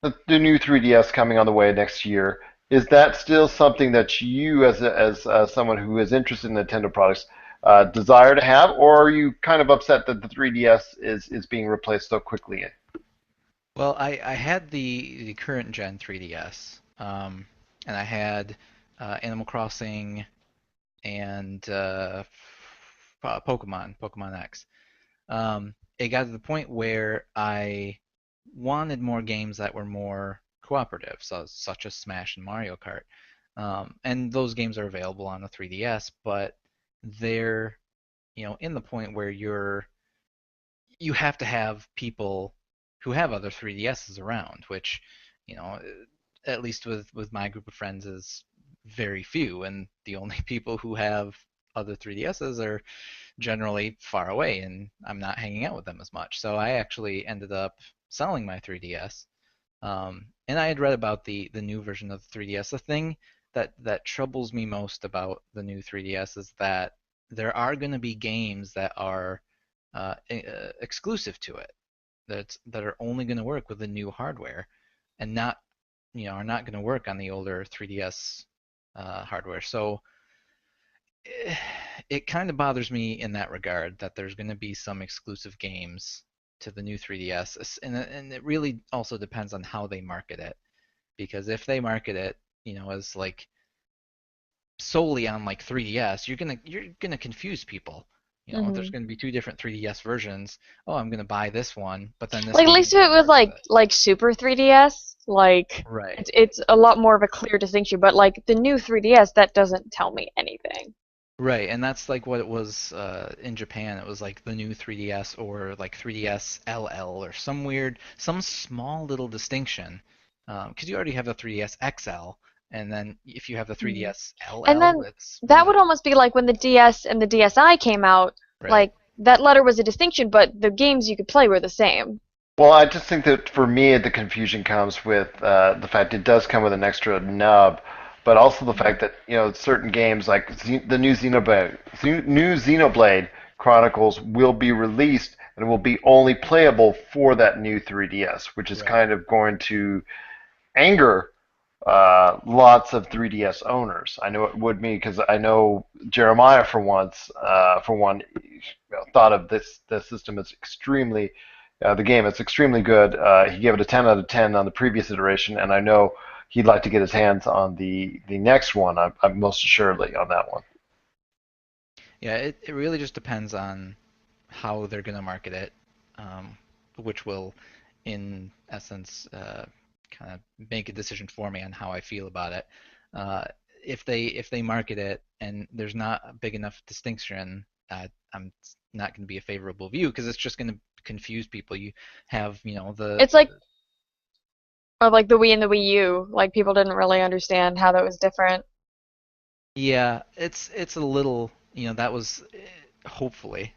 the new 3DS coming on the way next year. Is that still something that you, as someone who is interested in Nintendo products, desire to have, or are you kind of upset that the 3DS is being replaced so quickly? Well, I had the current gen 3DS, and I had Animal Crossing and Pokemon X. It got to the point where I wanted more games that were more cooperative, so such as Smash and Mario Kart. And those games are available on the 3DS, but they're, in the point where you have to have people who have other 3DSs around, which, you know, at least with my group of friends is very few, and the only people who have other 3DSs are generally far away, and I'm not hanging out with them as much. So I actually ended up selling my 3DS. And I had read about the new version of the 3DS. The thing that troubles me most about the new 3DS is that there are going to be games that are exclusive to it, that are only going to work with the new hardware, and not, are not going to work on the older 3DS hardware. So it kind of bothers me in that regard that there's going to be some exclusive games to the new 3DS, and it really also depends on how they market it. Because if they market it, as like solely on like 3DS, you're gonna confuse people. There's Hmm. gonna be two different 3DS versions. Oh, I'm gonna buy this one, but then this Like at game least isn't if it gonna was work with it. like Super 3DS, like Right. it's a lot more of a clear distinction. But like the new 3DS, that doesn't tell me anything. Right, and that's like what it was in Japan. It was like the new 3DS or like 3DS LL or some small little distinction. Because you already have the 3DS XL, and then if you have the Mhm. 3DS And LL, then it's that would what? almost be like when the DS and the DSi came out. Right. Like that letter was a distinction, but the games you could play were the same. Well, I just think that for me, the confusion comes with the fact it does come with an extra nub, but also the fact that certain games like the new Xenoblade Chronicles will be released and will be only playable for that new 3DS, which is Right. kind of going to anger lots of 3DS owners. I know it would me because I know Jeremiah for one, thought of the system as extremely, the game is extremely good. He gave it a 10 out of 10 on the previous iteration, and I know he'd like to get his hands on the next one. I'm most assuredly on that one. Yeah, it really just depends on how they're going to market it, um, which will, in essence, kind of make a decision for me on how I feel about it. Uh, if they market it and there's not a big enough distinction, I'm not going to be a favorable view because it's just going to confuse people. You have, It's like or like the Wii and the Wii U. Like people didn't really understand how that was different. yeah, it's a little, that was hopefully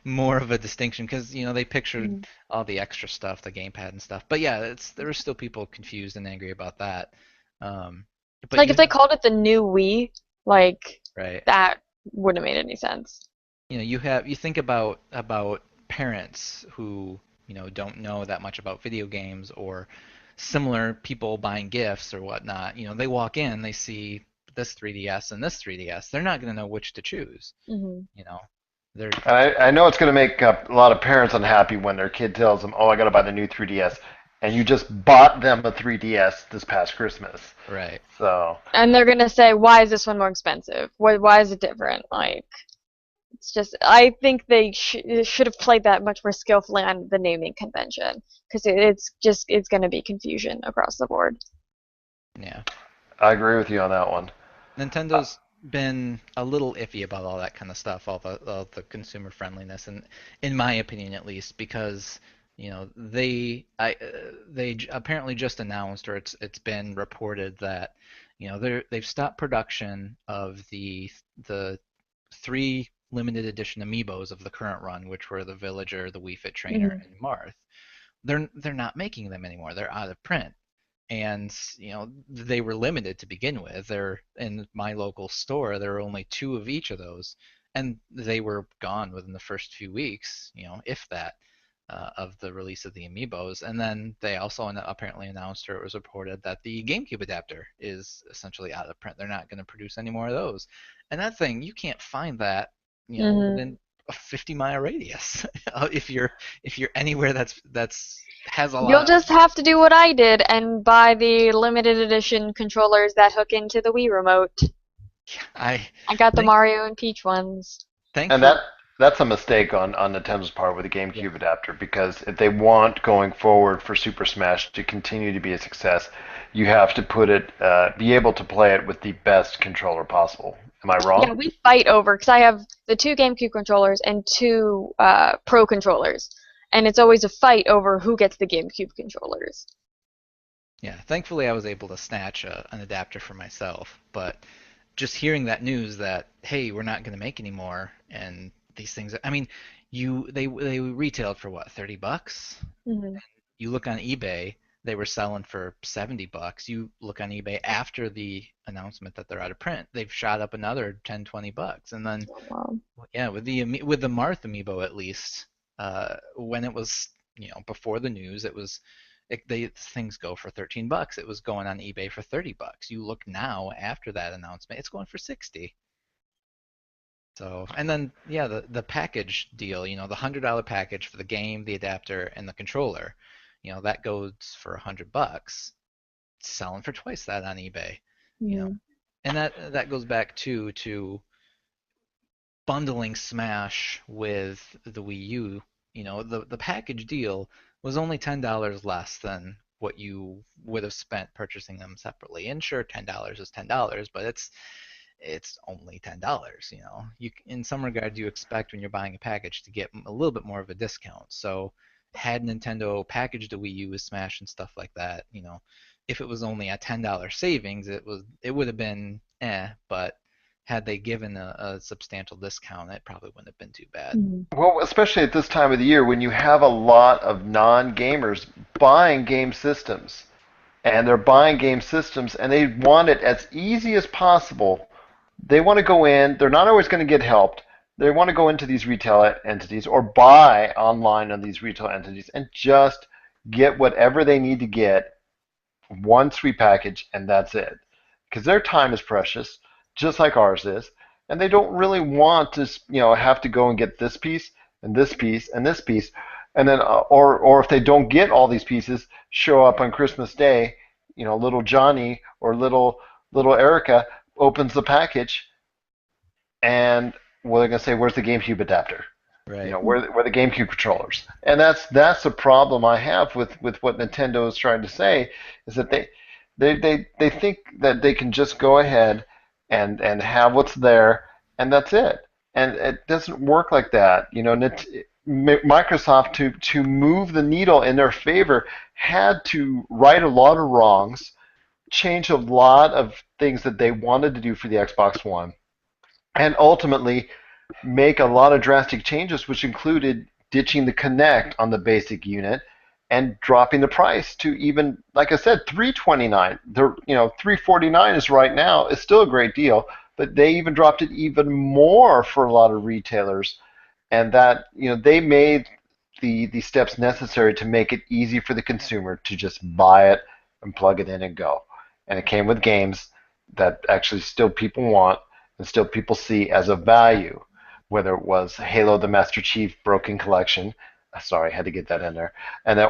more of a distinction because they pictured Mhm. all the extra stuff, the gamepad and stuff. But yeah, there were still people confused and angry about that. Um, but Like you if they have, called it the new Wii, like right, that wouldn't have made any sense. you think about parents who don't know that much about video games or similar people buying gifts or whatnot. They walk in, they see this 3DS and this 3DS. They're not going to know which to choose. Hmm. You know, they're And I know it's going to make a lot of parents unhappy when their kid tells them, "Oh, I got to buy the new 3DS," and you just bought them a 3DS this past Christmas. right. So And they're gonna say, "Why is this one more expensive? Why is it different?" Like it's just, I think they should have played that much more skillfully on the naming convention because it's gonna be confusion across the board. Yeah. I agree with you on that one. Uh, Nintendo been a little iffy about all that kind of stuff, all the consumer friendliness, and in my opinion at least, because they apparently just announced, or it's been reported that they've stopped production of the three limited edition amiibos of the current run, which were the Villager, the Wii Fit Trainer, Hmm. and Marth. They're not making them anymore. They're out of print. and they were limited to begin with. They're in my local store. There were only two of each of those, and they were gone within the first few weeks, if that, of the release of the amiibos. And then they also apparently announced, or it was reported, that the GameCube adapter is essentially out of print. They're not going to produce any more of those. And that thing, you can't find that, Hmm. within a 50-mile radius. If you're anywhere that's has a You'll lot. just have to do what I did and buy the limited edition controllers that hook into the Wii remote. I I got the think Mario and Peach ones. And thankful. that's a mistake on Nintendo's part with the Yeah. GameCube adapter because if they want going forward for Super Smash to continue to be a success, you have to be able to play it with the best controller possible. Am I Yeah, wrong? we fight over because I have the two GameCube controllers and two Pro controllers, and it's always a fight over who gets the GameCube controllers. Yeah, thankfully I was able to snatch an adapter for myself, but just hearing that news that, hey, we're not going to make any more, and these things, I mean, they retailed for what, $30? Hmm. You look on eBay, they were selling for $70. You look on eBay after the announcement that they're out of print, they've shot up another 10, $20. And then, Wow. yeah, with the Marth amiibo at least, when it was, before the news, things go for $13. It was going on eBay for $30. You look now after that announcement, it's going for 60. So, and then yeah, the package deal, the $100 package for the game, the adapter, and the controller, that goes for $100. Selling for twice that on eBay, you know, Hmm. and that goes back to bundling Smash with the Wii U. The package deal was only $10 less than what you would have spent purchasing them separately. And sure, $10 is $10, but it's only $10. You in some regards you expect when you're buying a package to get a little bit more of a discount. So had Nintendo packaged a Wii U with Smash and stuff like that, if it was only a $10 savings, it would have been but had they given a substantial discount, it probably wouldn't have been too bad. Hmm. Well, especially at this time of the year when you have a lot of non-gamers buying game systems. And they're buying game systems and they want it as easy as possible. They want to go in, they're not always going to get helped. They want to go into these retail entities or buy online on these retail entities and just get whatever they need to get, one sweet package, and that's it. Because their time is precious, just like ours is, and they don't really want to, have to go and get this piece and this piece and this piece, and then, or if they don't get all these pieces, show up on Christmas Day, little Johnny or little Erica opens the package, and well, they're gonna say, "Where's the GameCube adapter?" Right. Where the GameCube controllers, and that's the problem I have with what Nintendo is trying to say is that they think that they can just go ahead and have what's there and that's it, and it doesn't work like that. Microsoft to move the needle in their favor had to right a lot of wrongs, change a lot of things that they wanted to do for the Xbox One, and ultimately make a lot of drastic changes, which included ditching the Connect on the basic unit and dropping the price to even, like I said, $329. $349 is right now. It's still a great deal, but they even dropped it even more for a lot of retailers, and that they made the steps necessary to make it easy for the consumer to just buy it and plug it in and go. And it came with games that actually still people want and still people see as a value, whether it was Halo the Master Chief Broken Collection, sorry, I had to get that in there,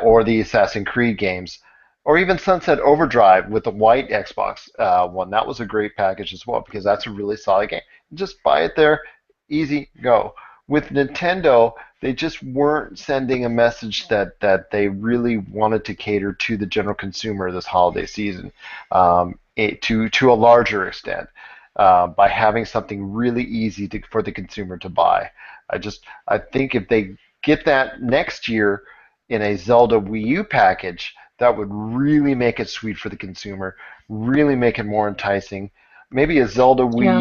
or the Assassin's Creed games, or even Sunset Overdrive with the white Xbox one. That was a great package as well because that's a really solid game. Just buy it there, easy, go. With Nintendo, they just weren't sending a message that they really wanted to cater to the general consumer this holiday season, to a larger extent, by having something really easy for the consumer to buy. I think if they get that next year in a Zelda Wii U package, that would really make it sweet for the consumer, really make it more enticing. Maybe a Zelda Wii Yeah.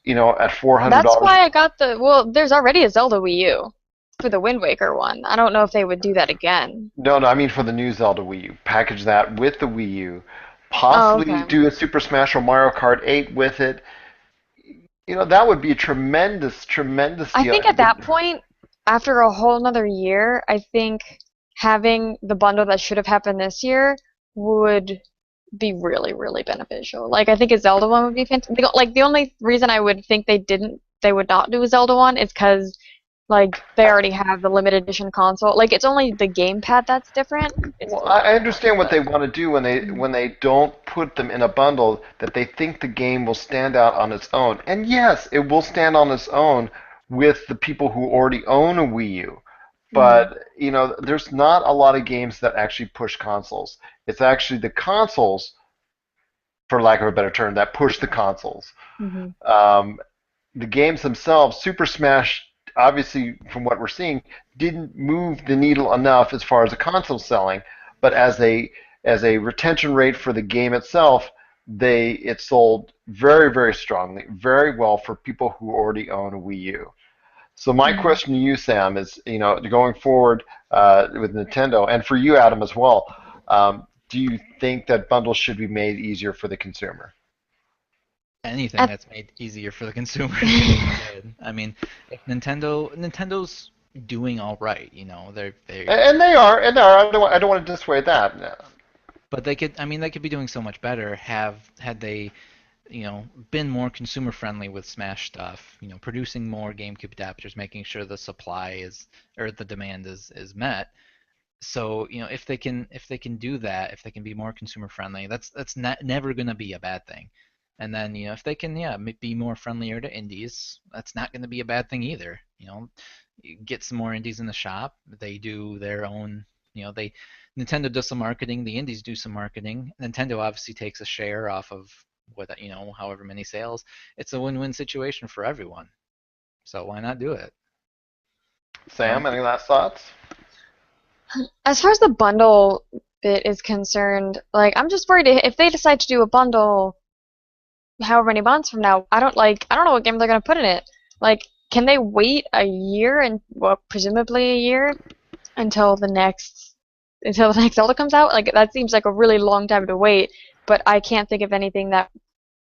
U, at four hundred That's dollars. why I got the. Well, there's already a Zelda Wii U. for the Wind Waker one. I don't know if they would do that again. No, no, I mean for the new Zelda Wii U. Package that with the Wii U. Oh, Possibly okay. do a Super Smash or Mario Kart 8 with it. That would be a tremendous, tremendous I deal. think at that point, after a whole another year, I think having the bundle that should have happened this year would be really, really beneficial. Like I think a Zelda one would be fantastic. Like the only reason I would think they would not do a Zelda one is because like they already have the limited edition console. Like it's only the gamepad that's different. It's Well, still not I different, understand what but they want to do when they mm, when they don't put them in a bundle, that they think the game will stand out on its own. And yes, it will stand on its own with the people who already own a Wii U. mhm, But, there's not a lot of games that actually push consoles. It's actually the consoles, for lack of a better term, that push the consoles. mhm, Um, the games themselves, Super Smash, obviously from what we're seeing, didn't move the needle enough as far as the console selling, but as a retention rate for the game itself, it sold very, very strongly, very well for people who already own a Wii U. So my mhm. question to you, Sam, is going forward with Nintendo, and for you, Adam, as well. Do you think that bundles should be made easier for the consumer? Anything At that's made easier for the consumer is good. I mean, if Nintendo's doing all right, they And they are. I don't want to dissuade that. No. but they could be doing so much better had they, been more consumer friendly with Smash stuff, producing more GameCube adapters, making sure the supply is or the demand is met. So, if they can do that, if they can be more consumer friendly, that's never going to be a bad thing. And then, if they can, yeah, be more friendlier to indies, that's not going to be a bad thing either. You get some more indies in the shop. They do their own, they Nintendo does some marketing, the indies do some marketing. Nintendo obviously takes a share off of what, however many sales. It's a win-win situation for everyone. So why not do it? You know, Sam, any last thoughts? as far as the bundle bit is concerned, like I'm just worried if they decide to do a bundle however many months from now, I don't know what game they're gonna put in it. Like, can they wait a year and well, presumably a year until the next Zelda comes out? Like that seems like a really long time to wait, but I can't think of anything that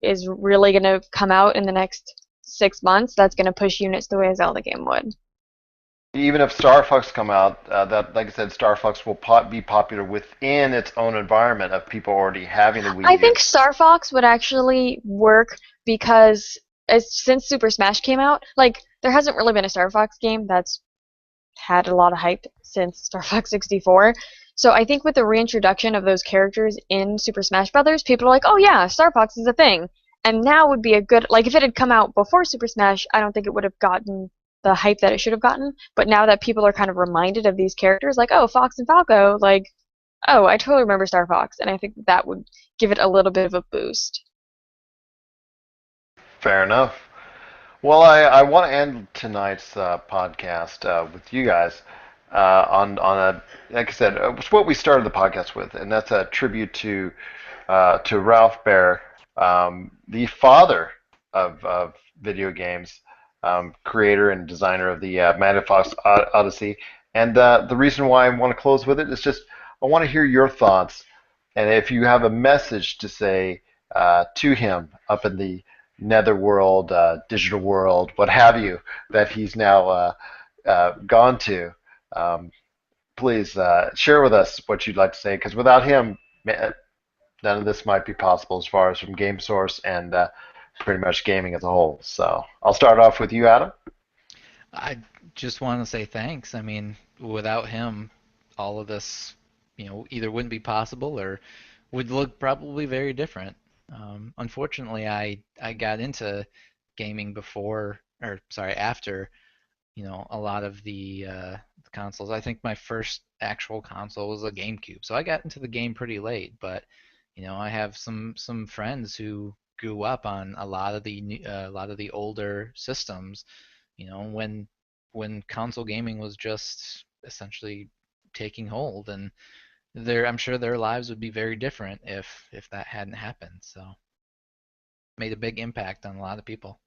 is really gonna come out in the next 6 months that's gonna push units the way a Zelda game would. Even if Star Fox come out, that like I said, Star Fox will be popular within its own environment of people already having the Wii I U. think Star Fox would actually work because since Super Smash came out, like there hasn't really been a Star Fox game that's had a lot of hype since Star Fox 64. So I think with the reintroduction of those characters in Super Smash Brothers, people are like, "Oh yeah, Star Fox is a thing." And now would be a good like if it had come out before Super Smash, I don't think it would have gotten the hype that it should have gotten. But now that people are kind of reminded of these characters, like, "Oh, Fox and Falco," like, "Oh, I totally remember Star Fox," and I think that would give it a little bit of a boost. Fair enough. Well, I want to end tonight's podcast with you guys on a like I said, it's what we started the podcast with, and that's a tribute to Ralph Baer, the father of video games, creator and designer of the Magic Fox Odyssey. And the reason why I want to close with it is just I want to hear your thoughts, and if you have a message to say to him up in the netherworld, digital world, what have you, that he's now gone to. Um, Please share with us what you'd like to say, because without him, none of this might be possible as far as from Game Source and pretty much gaming as a whole. So I'll start off with you, Adam. I just want to say thanks. I mean, without him, all of this, either wouldn't be possible or would look probably very different. Unfortunately, I got into gaming before, or sorry, after, a lot of the consoles. I think my first actual console was a GameCube, so I got into the game pretty late. But, I have some friends who grew up on a lot of the older systems, when console gaming was just essentially taking hold, and I'm sure their lives would be very different if that hadn't happened. So made a big impact on a lot of people.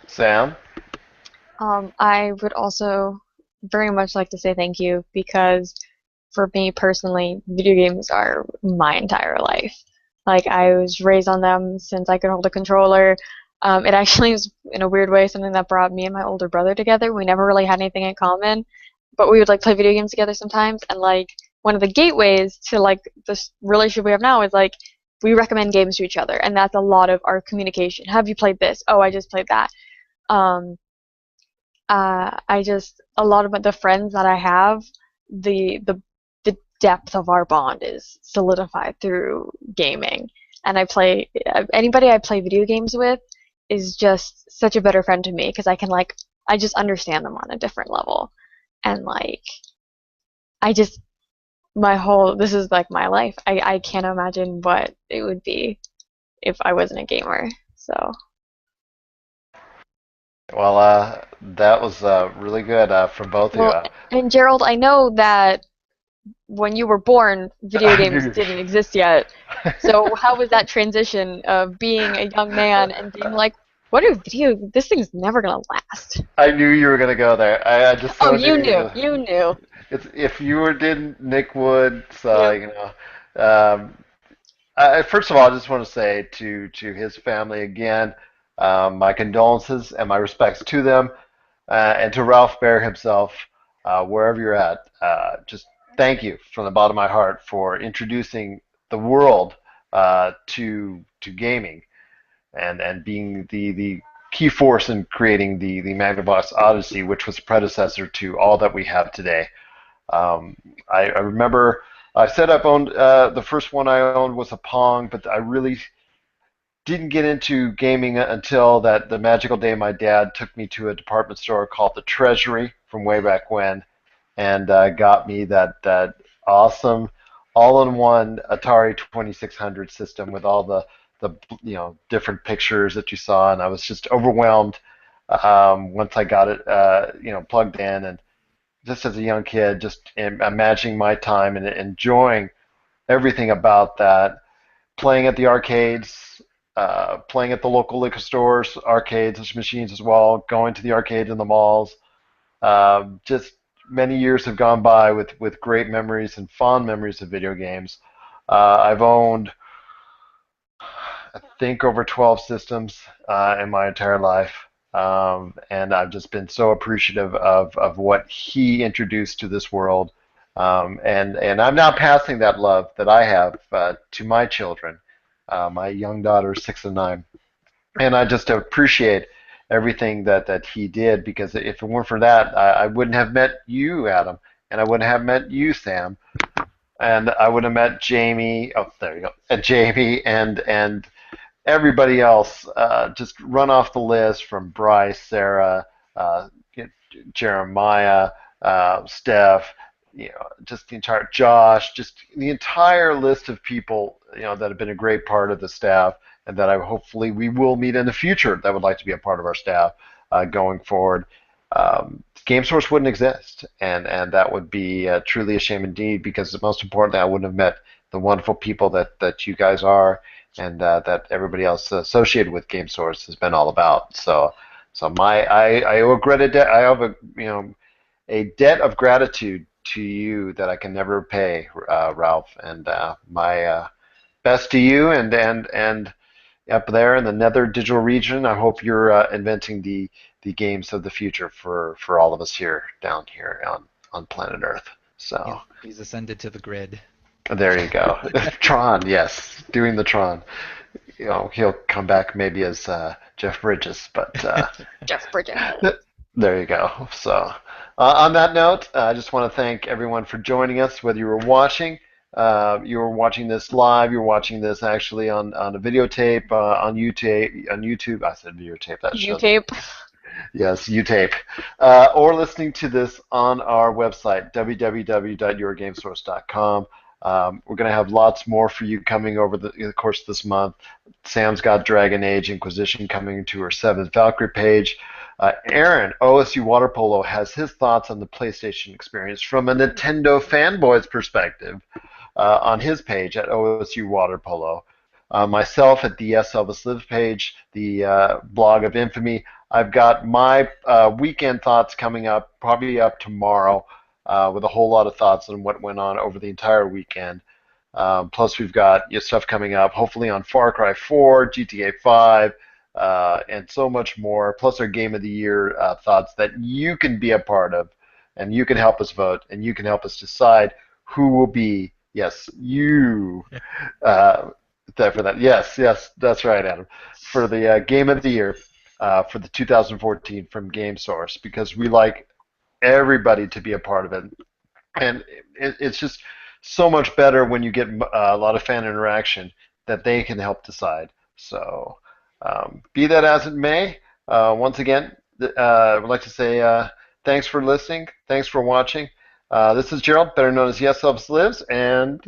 Sam. I would also very much like to say thank you because for me personally, video games are my entire life. Like I was raised on them since I could hold a controller. It actually is in a weird way something that brought me and my older brother together. We never really had anything in common, but we would like play video games together sometimes. And like one of the gateways to like this relationship we have now is like we recommend games to each other, and that's a lot of our communication. Have you played this? Oh, I just played that. Um, I just a lot of the friends that I have, the depth of our bond is solidified through gaming. And I play anybody I play video games with is just such a better friend to me because I just understand them on a different level. And like I just my whole this is like my life. I can't imagine what it would be if I wasn't a gamer. So Well, that was really good from both of you. well, and Gerald, I know that when you were born, video games I didn't exist yet. So how was that transition of being a young man and being like, what are video? This thing's never gonna last. knew you were gonna go there. I just Oh, so you knew, knew. you knew. It's if you were did Nick Woods, Yep. Um, first of all, I just want to say to his family again, my condolences and my respects to them, and to Ralph Baer himself, wherever you're at. Just thank you from the bottom of my heart for introducing the world to gaming and being the key force in creating the Magnavox Odyssey, which was predecessor to all that we have today. I remember I said I've owned the first one I owned was a Pong, but I really didn't get into gaming until that the magical day my dad took me to a department store called the Treasury from way back when, and got me that awesome all-in-one Atari 2600 system with all the different pictures that you saw, and I was just overwhelmed once I got it plugged in, and just as a young kid, just imagining my time and enjoying everything about that, playing at the arcades, playing at the local liquor stores, arcades, machines as well, going to the arcades in the malls. Just many years have gone by with great memories and fond memories of video games. I've owned, I think, over 12 systems in my entire life. And I've just been so appreciative of what he introduced to this world. And I'm now passing that love that I have to my children. My young daughter is 6 and 9. And I just appreciate everything that he did because if it weren't for that, I wouldn't have met you, Adam, and I wouldn't have met you, Sam, and I would have met Jamie. Oh, there you go, and Jamie, and everybody else. Just run off the list from Bryce, Sarah, uh, Jeremiah, Steph. Just the entire Josh, just the entire list of people that have been a great part of the staff, and that I hopefully we will meet in the future that would like to be a part of our staff going forward. GameSource wouldn't exist, and that would be truly a shame indeed. Because the most importantly, I wouldn't have met the wonderful people that you guys are, and that everybody else associated with GameSource has been all about. So I owe a credit debt. I have a debt of gratitude to you that I can never pay, Ralph. And my best to you, and up there in the Nether Digital region. I hope you're inventing the games of the future for all of us here down here on planet Earth. So He's ascended to the grid. there you go. Tron, yes, doing the Tron. He'll come back maybe as Jeff Bridges, but Jeff Bridges. there you go. So, on that note, I just want to thank everyone for joining us, whether you were watching this live, you were watching this actually on a videotape on YouTube. On YouTube, I said videotape. That You shows. tape. Yes, U-tape. Or listening to this on our website, www.yourgamesource.com. We're going to have lots more for you coming over the course of this month. Sam's got Dragon Age Inquisition coming to her 7th Valkyrie page. Aaron, OSU Water Polo, has his thoughts on the PlayStation experience from a Nintendo fanboy's perspective on his page at OSU Water Polo. Myself at the Yes Elvis Lives page, the blog of infamy, I've got my weekend thoughts coming up, probably up tomorrow, with a whole lot of thoughts on what went on over the entire weekend. Plus, we've got stuff coming up, hopefully on Far Cry 4, GTA 5, and so much more. Plus, our Game of the Year thoughts that you can be a part of, and you can help us vote, and you can help us decide who will be, yes, you, uh, for that. Yes, yes, that's right, Adam, for the Game of the Year for the 2014 from Game Source, because we like everybody to be a part of it, and it's just so much better when you get a lot of fan interaction that they can help decide. So, be that as it may, once again, I would like to say thanks for listening, thanks for watching. This is Gerald, better known as Yes Elvis Lives, and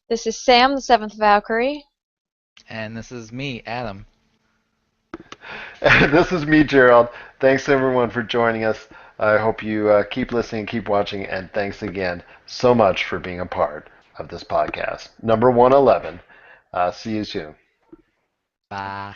This is Sam, the seventh Valkyrie. And this is me, Adam. this is me, Gerald. Thanks everyone for joining us. I hope you keep listening, keep watching, and thanks again so much for being a part of this podcast. Number 111. See you soon. Bye.